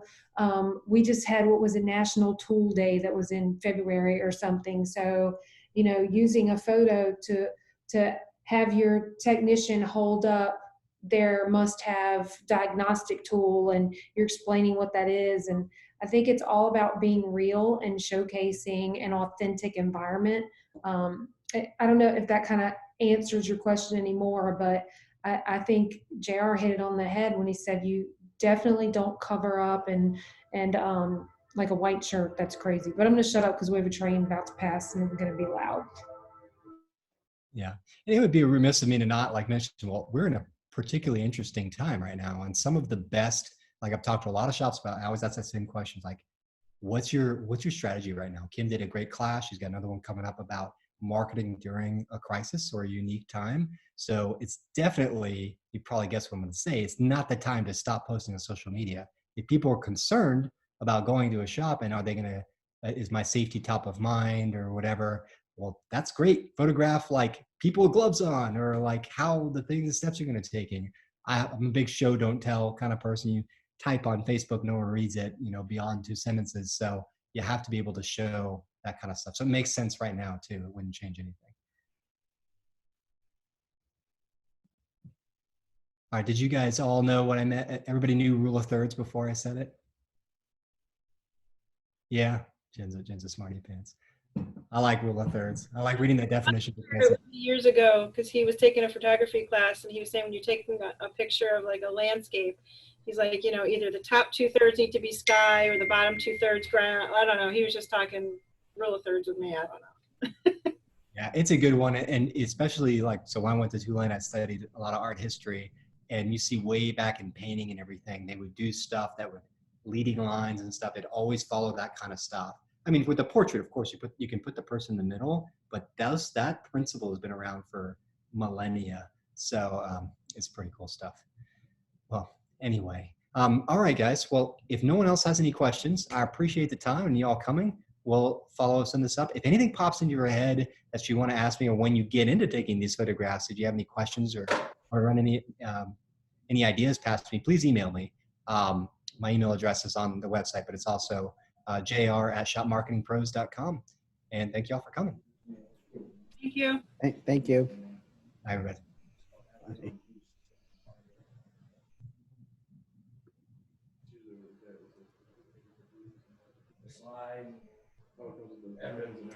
we just had, what was a National Tool Day that was in February or something. So, you know, using a photo to have your technician hold up their must-have diagnostic tool, and you're explaining what that is. And I think it's all about being real and showcasing an authentic environment. I don't know if that kind of answers your question anymore, but I think JR hit it on the head when he said you definitely don't cover up and like a white shirt. That's crazy. But I'm going to shut up because we have a train about to pass and it's going to be loud. Yeah. And it would be remiss of me to not like mention, well, we're in a particularly interesting time right now. And some of the best, like I've talked to a lot of shops about, I always ask that same question, like, what's your strategy right now? Kim did a great class. She's got another one coming up about marketing during a crisis or a unique time. So it's definitely, you probably guess what I'm going to say, it's not the time to stop posting on social media. If people are concerned about going to a shop and are they going to, is my safety top of mind or whatever, well, that's great. Photograph like people with gloves on, or like how the steps you're going to taking. I'm a big show don't tell kind of person. You type on Facebook, no one reads it, you know, beyond 2 sentences. So you have to be able to show that kind of stuff. So it makes sense right now too. It wouldn't change anything. All right. Did you guys all know what I meant? Everybody knew rule of thirds before I said it? Yeah. Jen's a smarty pants. I like rule of thirds. I like reading the definition. Years ago, because he was taking a photography class, and he was saying when you're taking a picture of like a landscape, he's like, you know, either the top 2/3 need to be sky or the bottom 2/3 ground. I don't know. He was just talking rule of thirds with me. I don't know. Yeah, it's a good one. And especially like, so when I went to Tulane, I studied a lot of art history, and you see way back in painting and everything, they would do stuff that would leading lines and stuff. It always followed that kind of stuff. I mean, with a portrait, of course, you can put the person in the middle, but that principle has been around for millennia. So it's pretty cool stuff. Well, anyway, all right, guys. Well, if no one else has any questions, I appreciate the time and y'all coming. We'll follow us on this up. If anything pops into your head that you want to ask me, or when you get into taking these photographs, if you have any questions or run any ideas past me, please email me. My email address is on the website, but it's also jr@shopmarketingpros.com. And thank you all for coming. Thank you. Thank you. Bye, everybody. Slide, evidence